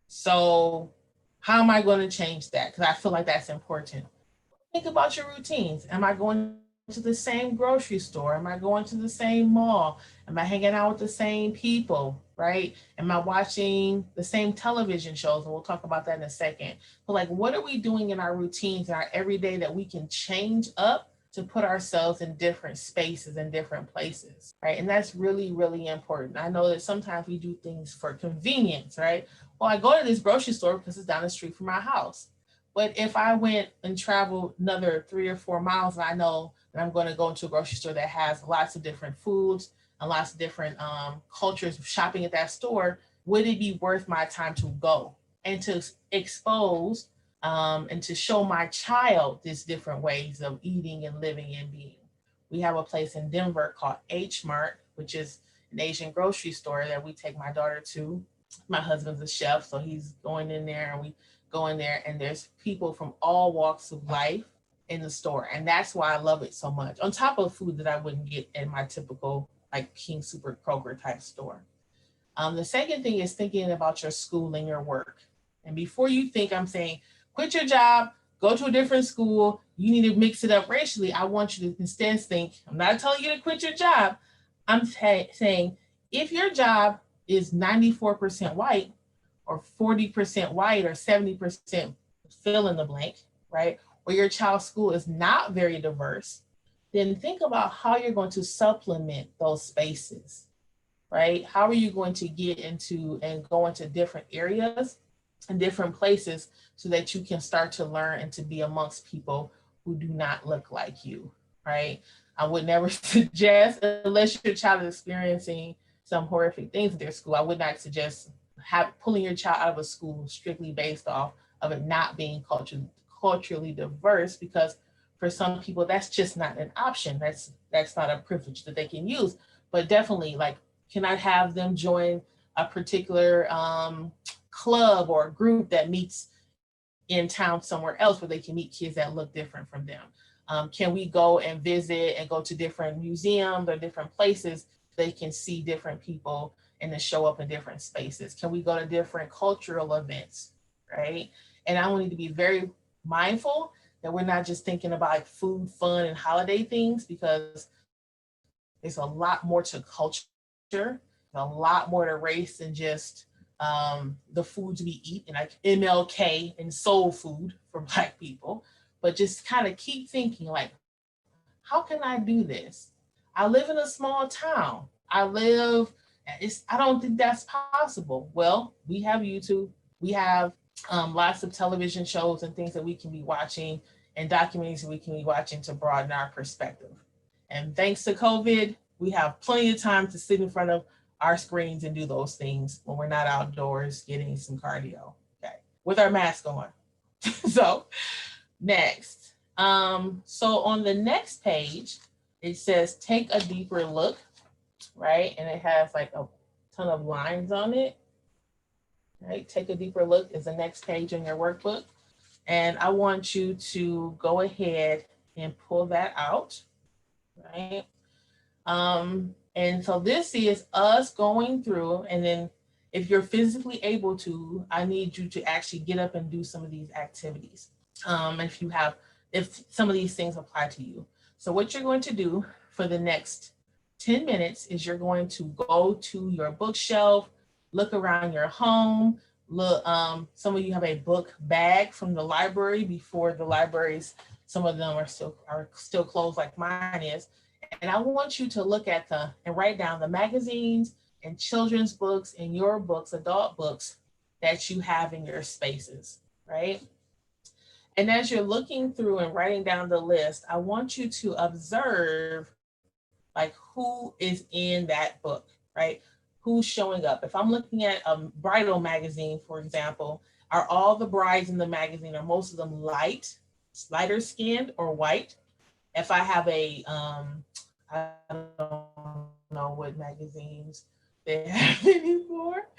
So how am I going to change that? Because I feel like that's important. Think about your routines. Am I going to the same grocery store? Am I going to the same mall? Am I hanging out with the same people? Right? Am I watching the same television shows? And we'll talk about that in a second. But like, what are we doing in our routines in our everyday that we can change up to put ourselves in different spaces and different places, right? And that's really, really important. I know that sometimes we do things for convenience, right? Well, I go to this grocery store because it's down the street from my house. But if I went and traveled another 3 or 4 miles, and I know that I'm going to go into a grocery store that has lots of different foods and lots of different cultures shopping at that store, would it be worth my time to go and to expose and to show my child these different ways of eating and living and being? We have a place in Denver called H Mart, which is an Asian grocery store that we take my daughter to. My husband's a chef, so he's going in there and we go in there and there's people from all walks of life in the store. And that's why I love it so much. On top of food that I wouldn't get in my typical like King Super Kroger type store. The second thing is thinking about your school and your work. And before you think I'm saying, quit your job, go to a different school, you need to mix it up racially, I want you to instead think, I'm not telling you to quit your job. I'm saying if your job is 94% white or 40% white or 70% fill in the blank, right? Or your child's school is not very diverse, then think about how you're going to supplement those spaces, right? How are you going to get into and go into different areas and different places so that you can start to learn and to be amongst people who do not look like you, right? I would never suggest, unless your child is experiencing some horrific things at their school, I would not suggest pulling your child out of a school strictly based off of it not being culturally diverse, because for some people that's just not an option. That's not a privilege that they can use. But definitely, like, can I have them join a particular club or group that meets in town somewhere else where they can meet kids that look different from them? Can we go and visit and go to different museums or different places so they can see different people and then show up in different spaces? Can we go to different cultural events, right? And I want you to be very mindful that we're not just thinking about like food, fun, and holiday things, because there's a lot more to culture, a lot more to race than just the foods we eat and like MLK and soul food for Black people. But just kind of keep thinking like, how can I do this? I live in a small town. I don't think that's possible. Well, we have YouTube, we have lots of television shows and things that we can be watching and documentaries that we can be watching to broaden our perspective. And thanks to COVID, we have plenty of time to sit in front of our screens and do those things when we're not outdoors getting some cardio, okay, with our mask on. So next, so on the next page, it says take a deeper look, right? And it has like a ton of lines on it, right? Take a deeper look is the next page in your workbook. And I want you to go ahead and pull that out, right? And so this is us going through, and then if you're physically able to, I need you to actually get up and do some of these activities. If some of these things apply to you. So what you're going to do for the next 10 minutes is you're going to go to your bookshelf, look around your home, look, some of you have a book bag from the library before the libraries, some of them are still closed like mine is. And And I want you to look at and write down the magazines and children's books and your books, adult books that you have in your spaces, right? And as you're looking through and writing down the list, I want you to observe like who is in that book, right? Who's showing up. If I'm looking at a bridal magazine, for example, are all the brides in the magazine, are most of them lighter skinned or white? If I have I don't know what magazines they have anymore,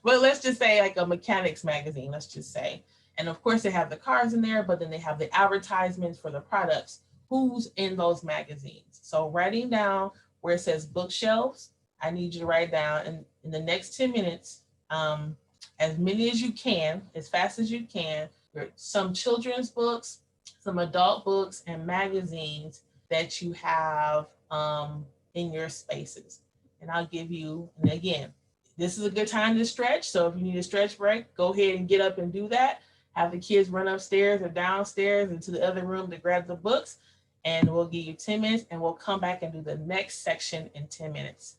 but let's just say like a mechanics magazine, let's just say. And of course, they have the cars in there, but then they have the advertisements for the products. Who's in those magazines? So, writing down where it says bookshelves, I need you to write down in the next 10 minutes, as many as you can, as fast as you can, some children's books, some adult books, and magazines that you have in your spaces. And I'll give you, and again, this is a good time to stretch. So if you need a stretch break, go ahead and get up and do that. Have the kids run upstairs or downstairs into the other room to grab the books. And we'll give you 10 minutes and we'll come back and do the next section in 10 minutes.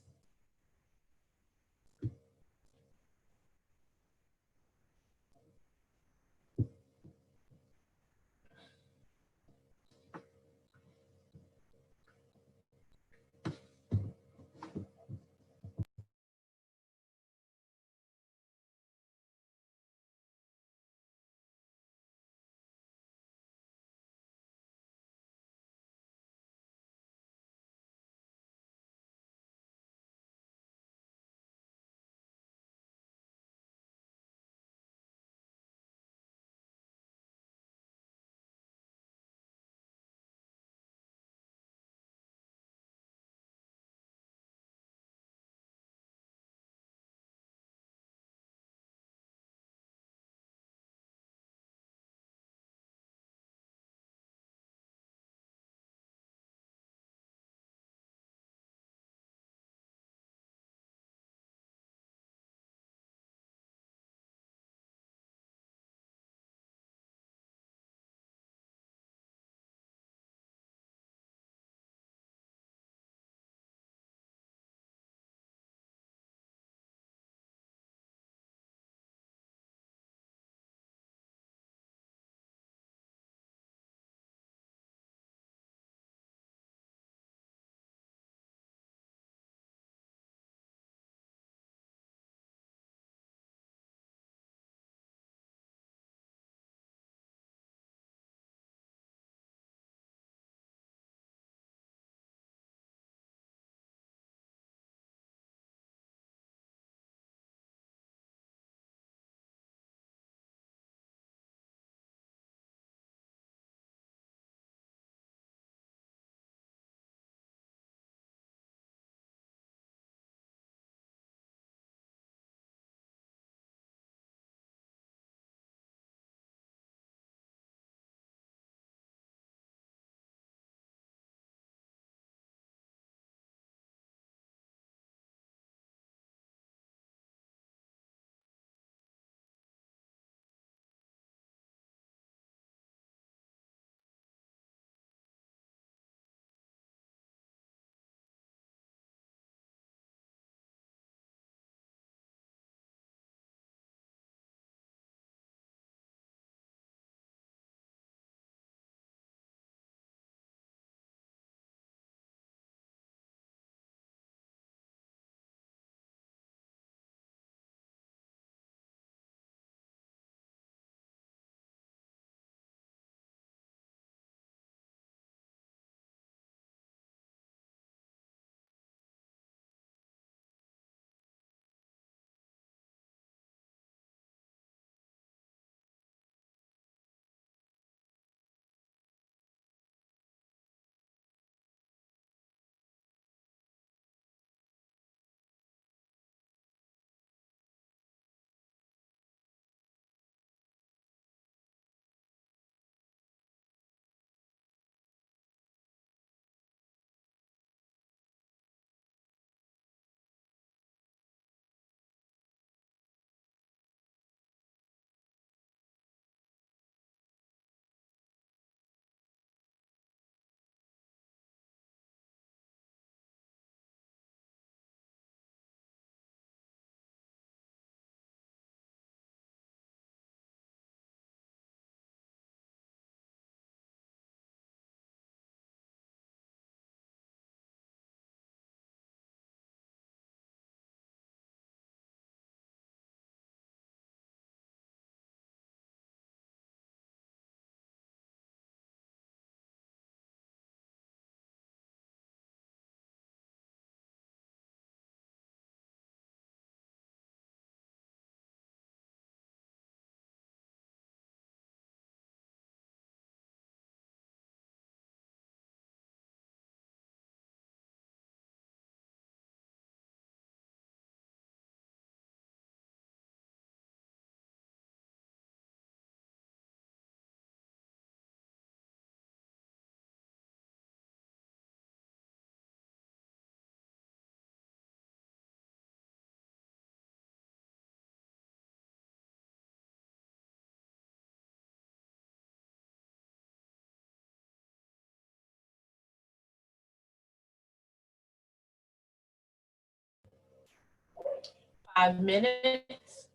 5 minutes.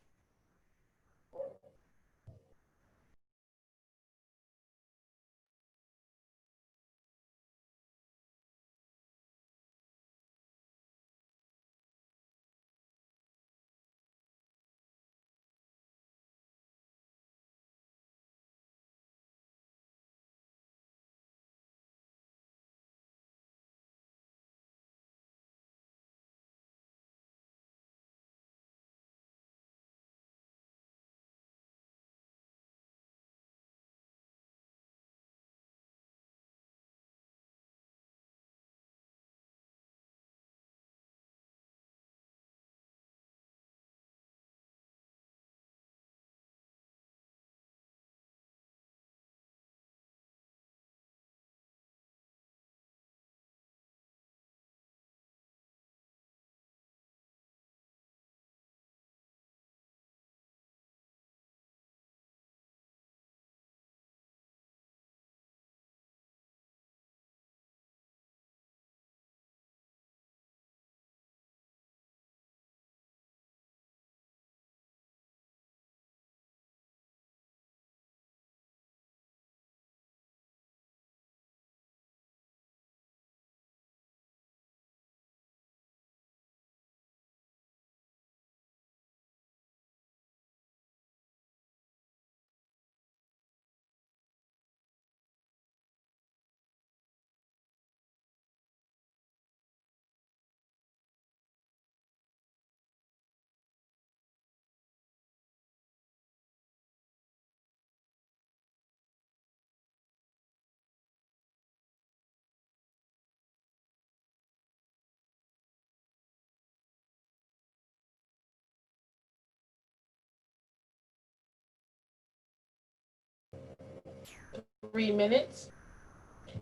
For 3 minutes.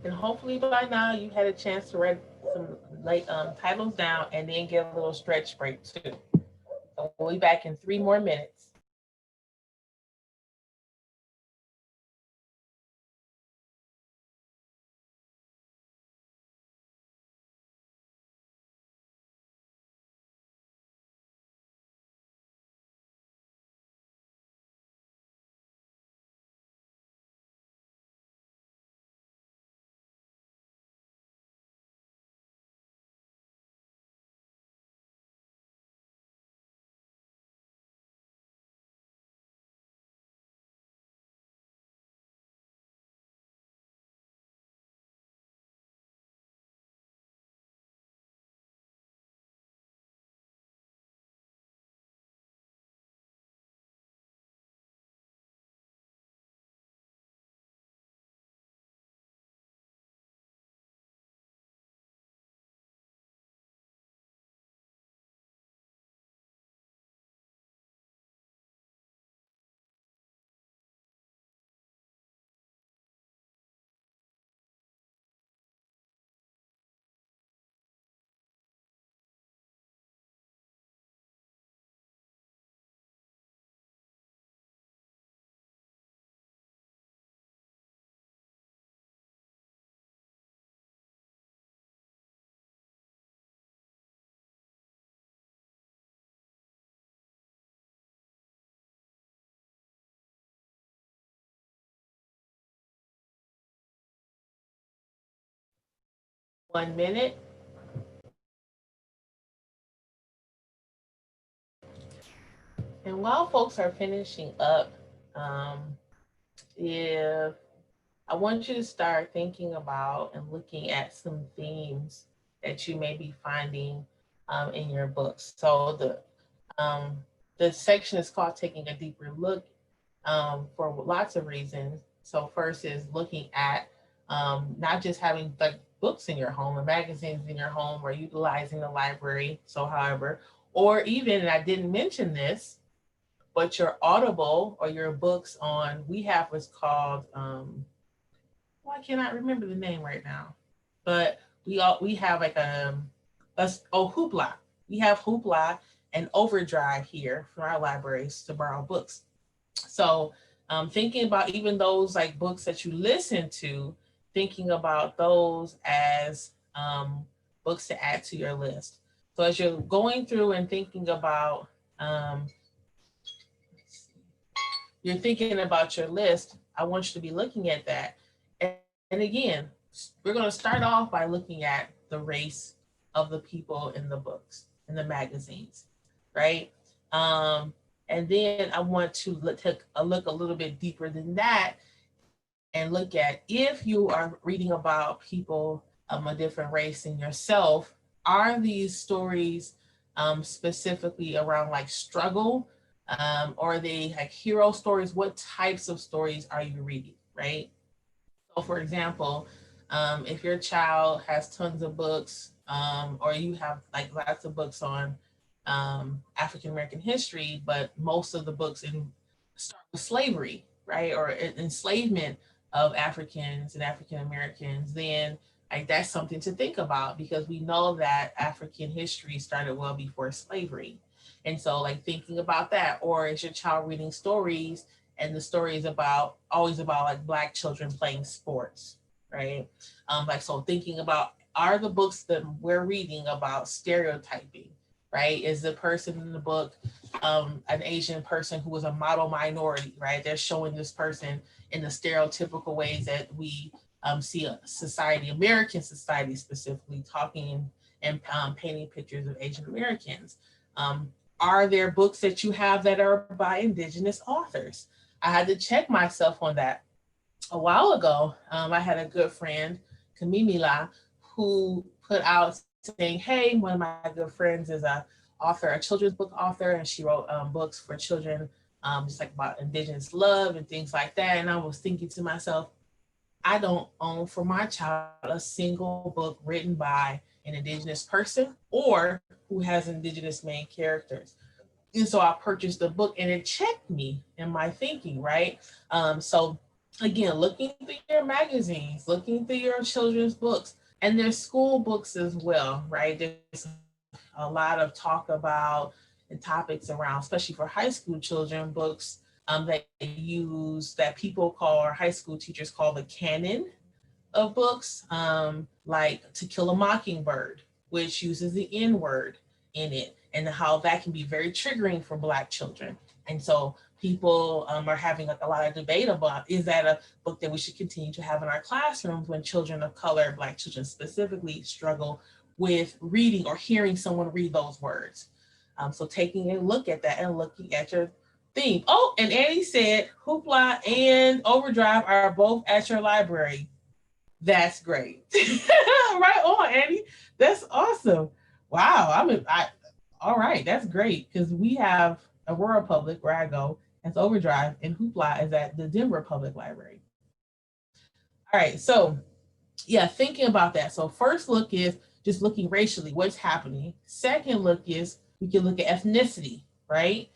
And hopefully by now you had a chance to write some titles down and then get a little stretch break too. So we'll be back in 3 more minutes. One minute. And while folks are finishing up, if I want you to start thinking about and looking at some themes that you may be finding in your books. So the section is called "Taking a Deeper Look" for lots of reasons. So first is looking at not just having like books in your home or magazines in your home or utilizing the library. So, however, or even, and I didn't mention this, but your Audible or your books on, we have what's called, well, I cannot remember the name right now, but we have like Hoopla. We have Hoopla and Overdrive here from our libraries to borrow books. So thinking about even those like books that you listen to, thinking about those as books to add to your list. So as you're going through and thinking about you're thinking about your list, I want you to be looking at that. And again, we're going to start off by looking at the race of the people in the books, in the magazines, right? Um, and then I want to take a look a little bit deeper than that and look at if you are reading about people a different race than yourself, are these stories specifically around like struggle, or are they like hero stories? What types of stories are you reading, right? So, for example, if your child has tons of books, or you have like lots of books on African American history, but most of the books start with slavery, right, or enslavement of Africans and African Americans, then like that's something to think about because we know that African history started well before slavery. And so, like thinking about that, or is your child reading stories and the story is about always about like Black children playing sports, right? Like so, thinking about are the books that we're reading about stereotyping, right? Is the person in the book an Asian person who was a model minority, right? They're showing this person in the stereotypical ways that we see a society, American society specifically, talking and painting pictures of Asian Americans. Are there books that you have that are by Indigenous authors? I had to check myself on that a while ago. I had a good friend, Kamimila, who put out saying, "Hey, one of my good friends is a author, a children's book author, and she wrote books for children, just like about Indigenous love and things like that." And I was thinking to myself, I don't own for my child a single book written by an Indigenous person or who has Indigenous main characters. And so I purchased the book and it checked me in my thinking, right? So again, looking through your magazines, looking through your children's books, and there's school books as well, right? There's a lot of talk about and topics around, especially for high school children, books that use that people call or high school teachers call the canon of books, like To Kill a Mockingbird, which uses the N word in it, and how that can be very triggering for Black children. And so people are having like a lot of debate about is that a book that we should continue to have in our classrooms when children of color, Black children specifically, struggle with reading or hearing someone read those words. So taking a look at that and looking at your theme. Oh, and Annie said Hoopla and Overdrive are both at your library. That's great. Right on, Annie. That's awesome. Wow. All right, that's great because we have Aurora Public where I go as Overdrive and Hoopla is at the Denver Public Library. All right, so yeah, thinking about that. So first look is just looking racially, what's happening. Second look is we can look at ethnicity, right?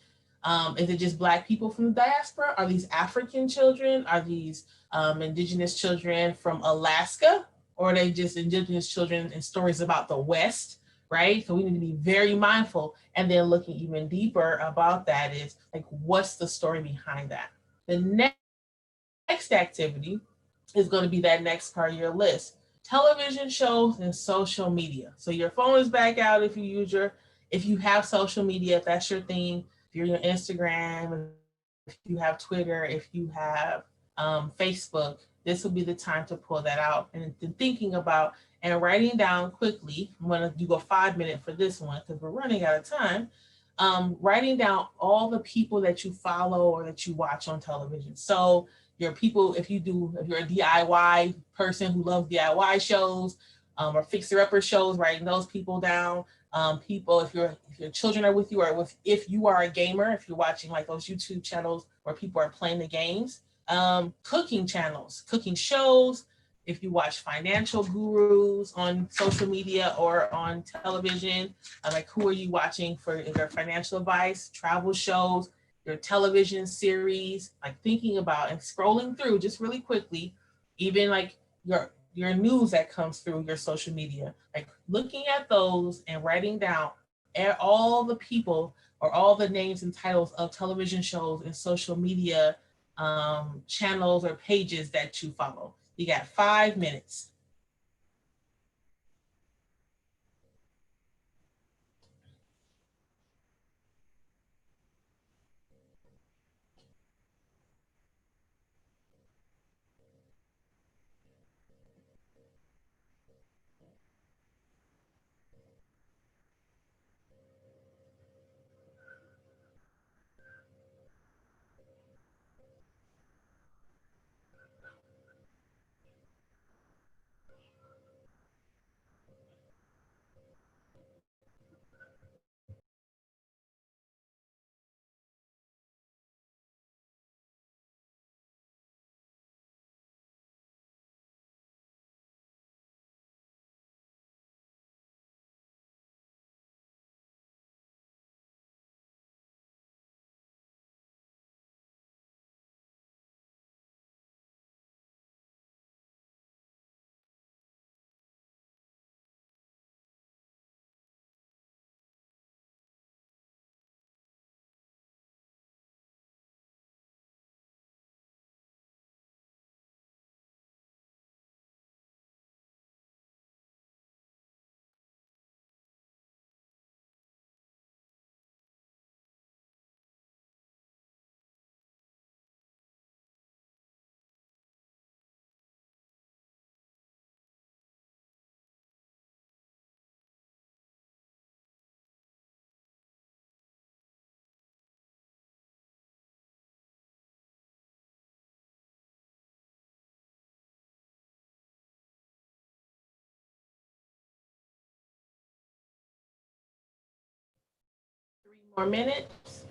Is it just Black people from the diaspora? Are these African children? Are these Indigenous children from Alaska? Or are they just Indigenous children and stories about the West, right? So we need to be very mindful. And then looking even deeper about that is like, what's the story behind that? The next activity is going to be that next part of your list. Television shows and social media. So your phone is back out if you have social media, if that's your thing, if you're your Instagram, if you have Twitter, if you have Facebook, this will be the time to pull that out and thinking about and writing down quickly. I'm gonna do a 5 minute for this one because we're running out of time. Writing down all the people that you follow or that you watch on television. So your people, if you're a DIY person who loves DIY shows, or fixer upper shows, writing those people down. People, if your children are with you, or if you are a gamer, if you're watching like those YouTube channels where people are playing the games, cooking channels, cooking shows. If you watch financial gurus on social media or on television, like who are you watching for their financial advice, travel shows, your television series, like thinking about and scrolling through just really quickly, even like your news that comes through your social media, like looking at those and writing down all the people or all the names and titles of television shows and social media channels or pages that you follow. You got 5 minutes. More minutes.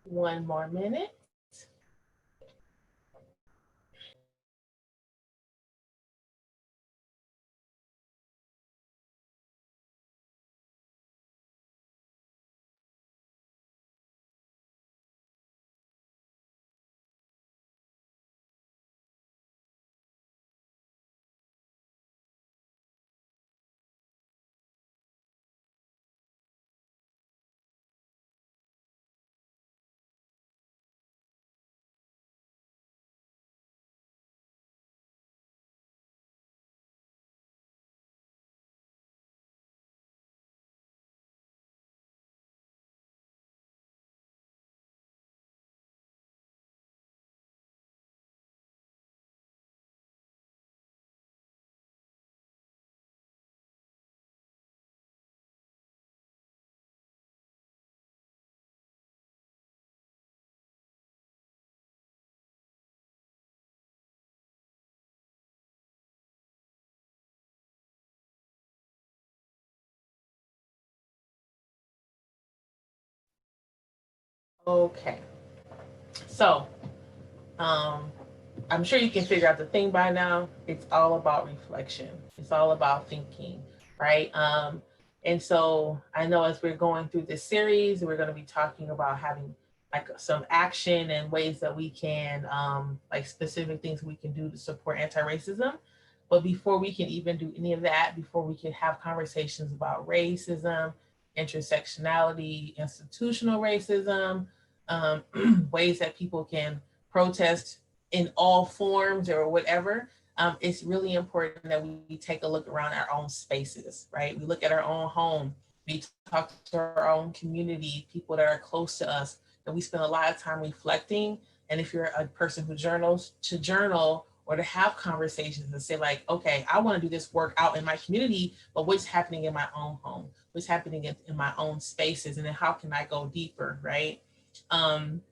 One more minute. Okay. So, um, I'm sure you can figure out the thing by now. It's all about reflection. It's all about thinking, right? And so I know as we're going through this series, we're going to be talking about having like some action and ways that we can, like specific things we can do to support anti-racism. But before we can even do any of that, before we can have conversations about racism, intersectionality, institutional racism, ways that people can protest in all forms or whatever, it's really important that we take a look around our own spaces, right? We look at our own home, we talk to our own community, people that are close to us, that we spend a lot of time reflecting. And if you're a person who journals, to journal or to have conversations and say, like, okay, I want to do this work out in my community, but what's happening in my own home? What's happening in my own spaces? And then how can I go deeper, right? Um,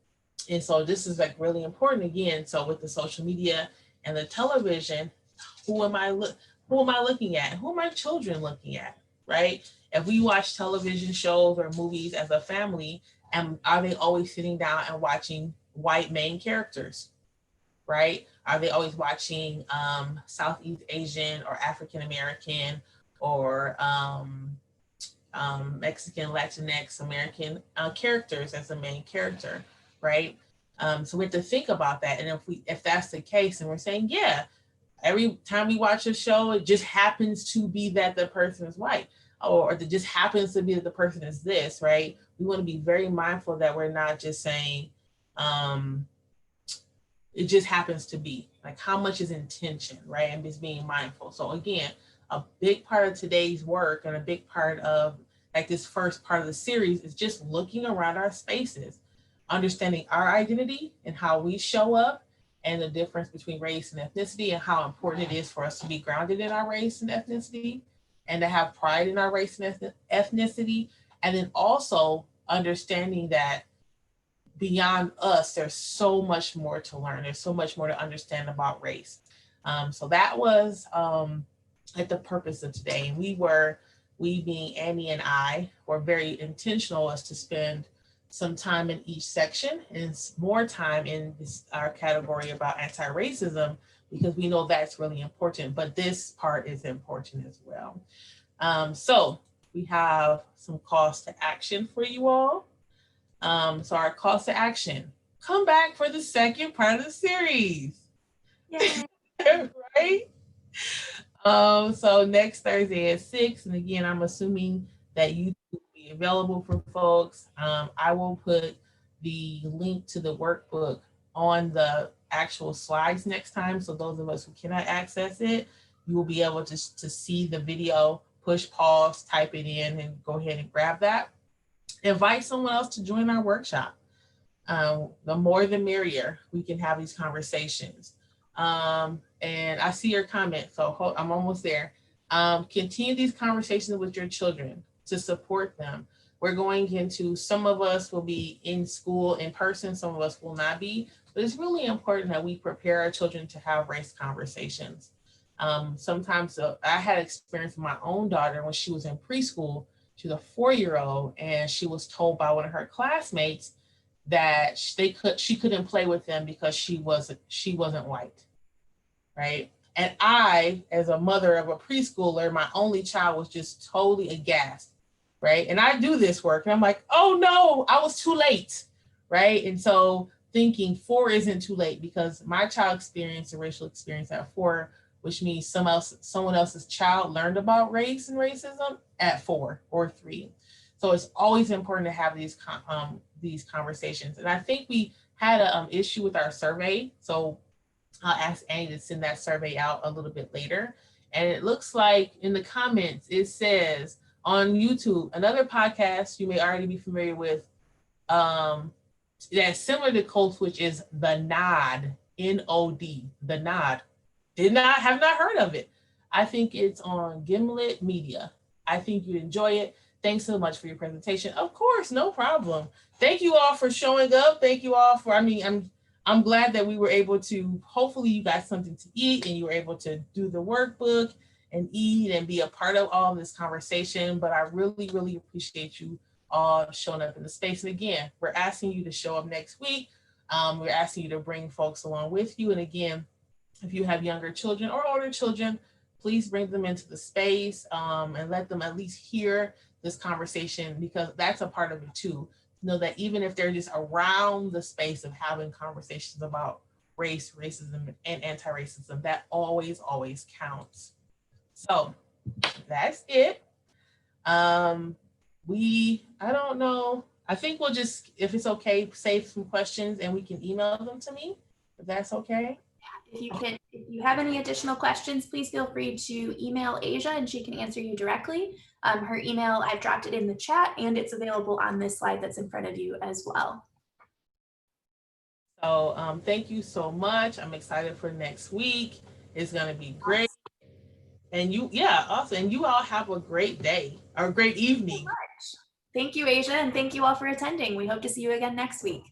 and so this is like really important again. So with the social media and the television, who am I who am I looking at? Who are my children looking at? Right? If we watch television shows or movies as a family, and are they always sitting down and watching white main characters? Right? Are they always watching Southeast Asian or African American or Mexican, Latinx, American characters as the main character, right? So we have to think about that, and if that's the case, and we're saying, yeah, every time we watch a show, it just happens to be that the person is white. or that just happens to be that the person is this, right? We want to be very mindful that we're not just saying, it just happens to be. Like, how much is intention, right? And just being mindful. So again, a big part of today's work and a big part of like this first part of the series is just looking around our spaces, understanding our identity and how we show up, and the difference between race and ethnicity, and how important it is for us to be grounded in our race and ethnicity, and to have pride in our race and ethnicity. And then also understanding that beyond us, there's so much more to learn. There's so much more to understand about race. So that was like the purpose of today. And we being Annie and I, were very intentional as to spend some time in each section and more time in this, our category about anti-racism, because we know that's really important, but this part is important as well. So we have some calls to action for you all. So our calls to action: come back for the second part of the series. Yay. Right? So next Thursday at 6, and again, I'm assuming that YouTube will be available for folks. I will put the link to the workbook on the actual slides next time. So those of us who cannot access it, you will be able to see the video, push pause, type it in, and go ahead and grab that. Invite someone else to join our workshop. The more the merrier. We can have these conversations. And I see your comment, so I'm almost there. Continue these conversations with your children to support them. We're going into, some of us will be in school in person, some of us will not be, but it's really important that we prepare our children to have race conversations. Sometimes I had experience with my own daughter when she was in preschool. She was a 4-year-old, and she was told by one of her classmates that she couldn't play with them because she wasn't white, right? And I, as a mother of a preschooler, my only child, was just totally aghast, right? And I do this work, and I'm like, oh no, I was too late, right? And so thinking 4 isn't too late, because my child experienced a racial experience at 4, which means someone else's child learned about race and racism at 4 or 3. So it's always important to have these conversations. And I think we had an issue with our survey. So I'll ask Annie to send that survey out a little bit later. And it looks like in the comments, it says on YouTube, another podcast you may already be familiar with, that's similar to Code Switch, is The Nod, N-O-D, The Nod. Have not heard of it. I think it's on Gimlet Media. I think you'd enjoy it. Thanks so much for your presentation. Of course, no problem. Thank you all for showing up. Thank you all for, I'm glad that we were able to, hopefully you got something to eat and you were able to do the workbook and eat and be a part of all of this conversation. But I really, really appreciate you all showing up in the space. And again, we're asking you to show up next week. We're asking you to bring folks along with you. And again, if you have younger children or older children, please bring them into the space and let them at least hear this conversation, because that's a part of it too. Know that even if they're just around the space of having conversations about race, racism, and anti-racism, that always, always counts. So that's it. I don't know. I think we'll just, if it's okay, save some questions and we can email them to me, if that's okay. If you have any additional questions, please feel free to email Asia and she can answer you directly. Her email, I've dropped it in the chat, and it's available on this slide that's in front of you as well. So thank you so much. I'm excited for next week. It's going to be great. And awesome. And you all have a great day or a great evening. Thank you, Asia, and thank you all for attending. We hope to see you again next week.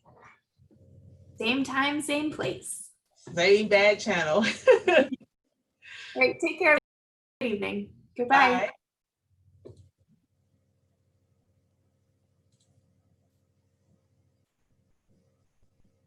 Same time, same place. Same bad channel. All right, take care. Good evening. Goodbye. Bye.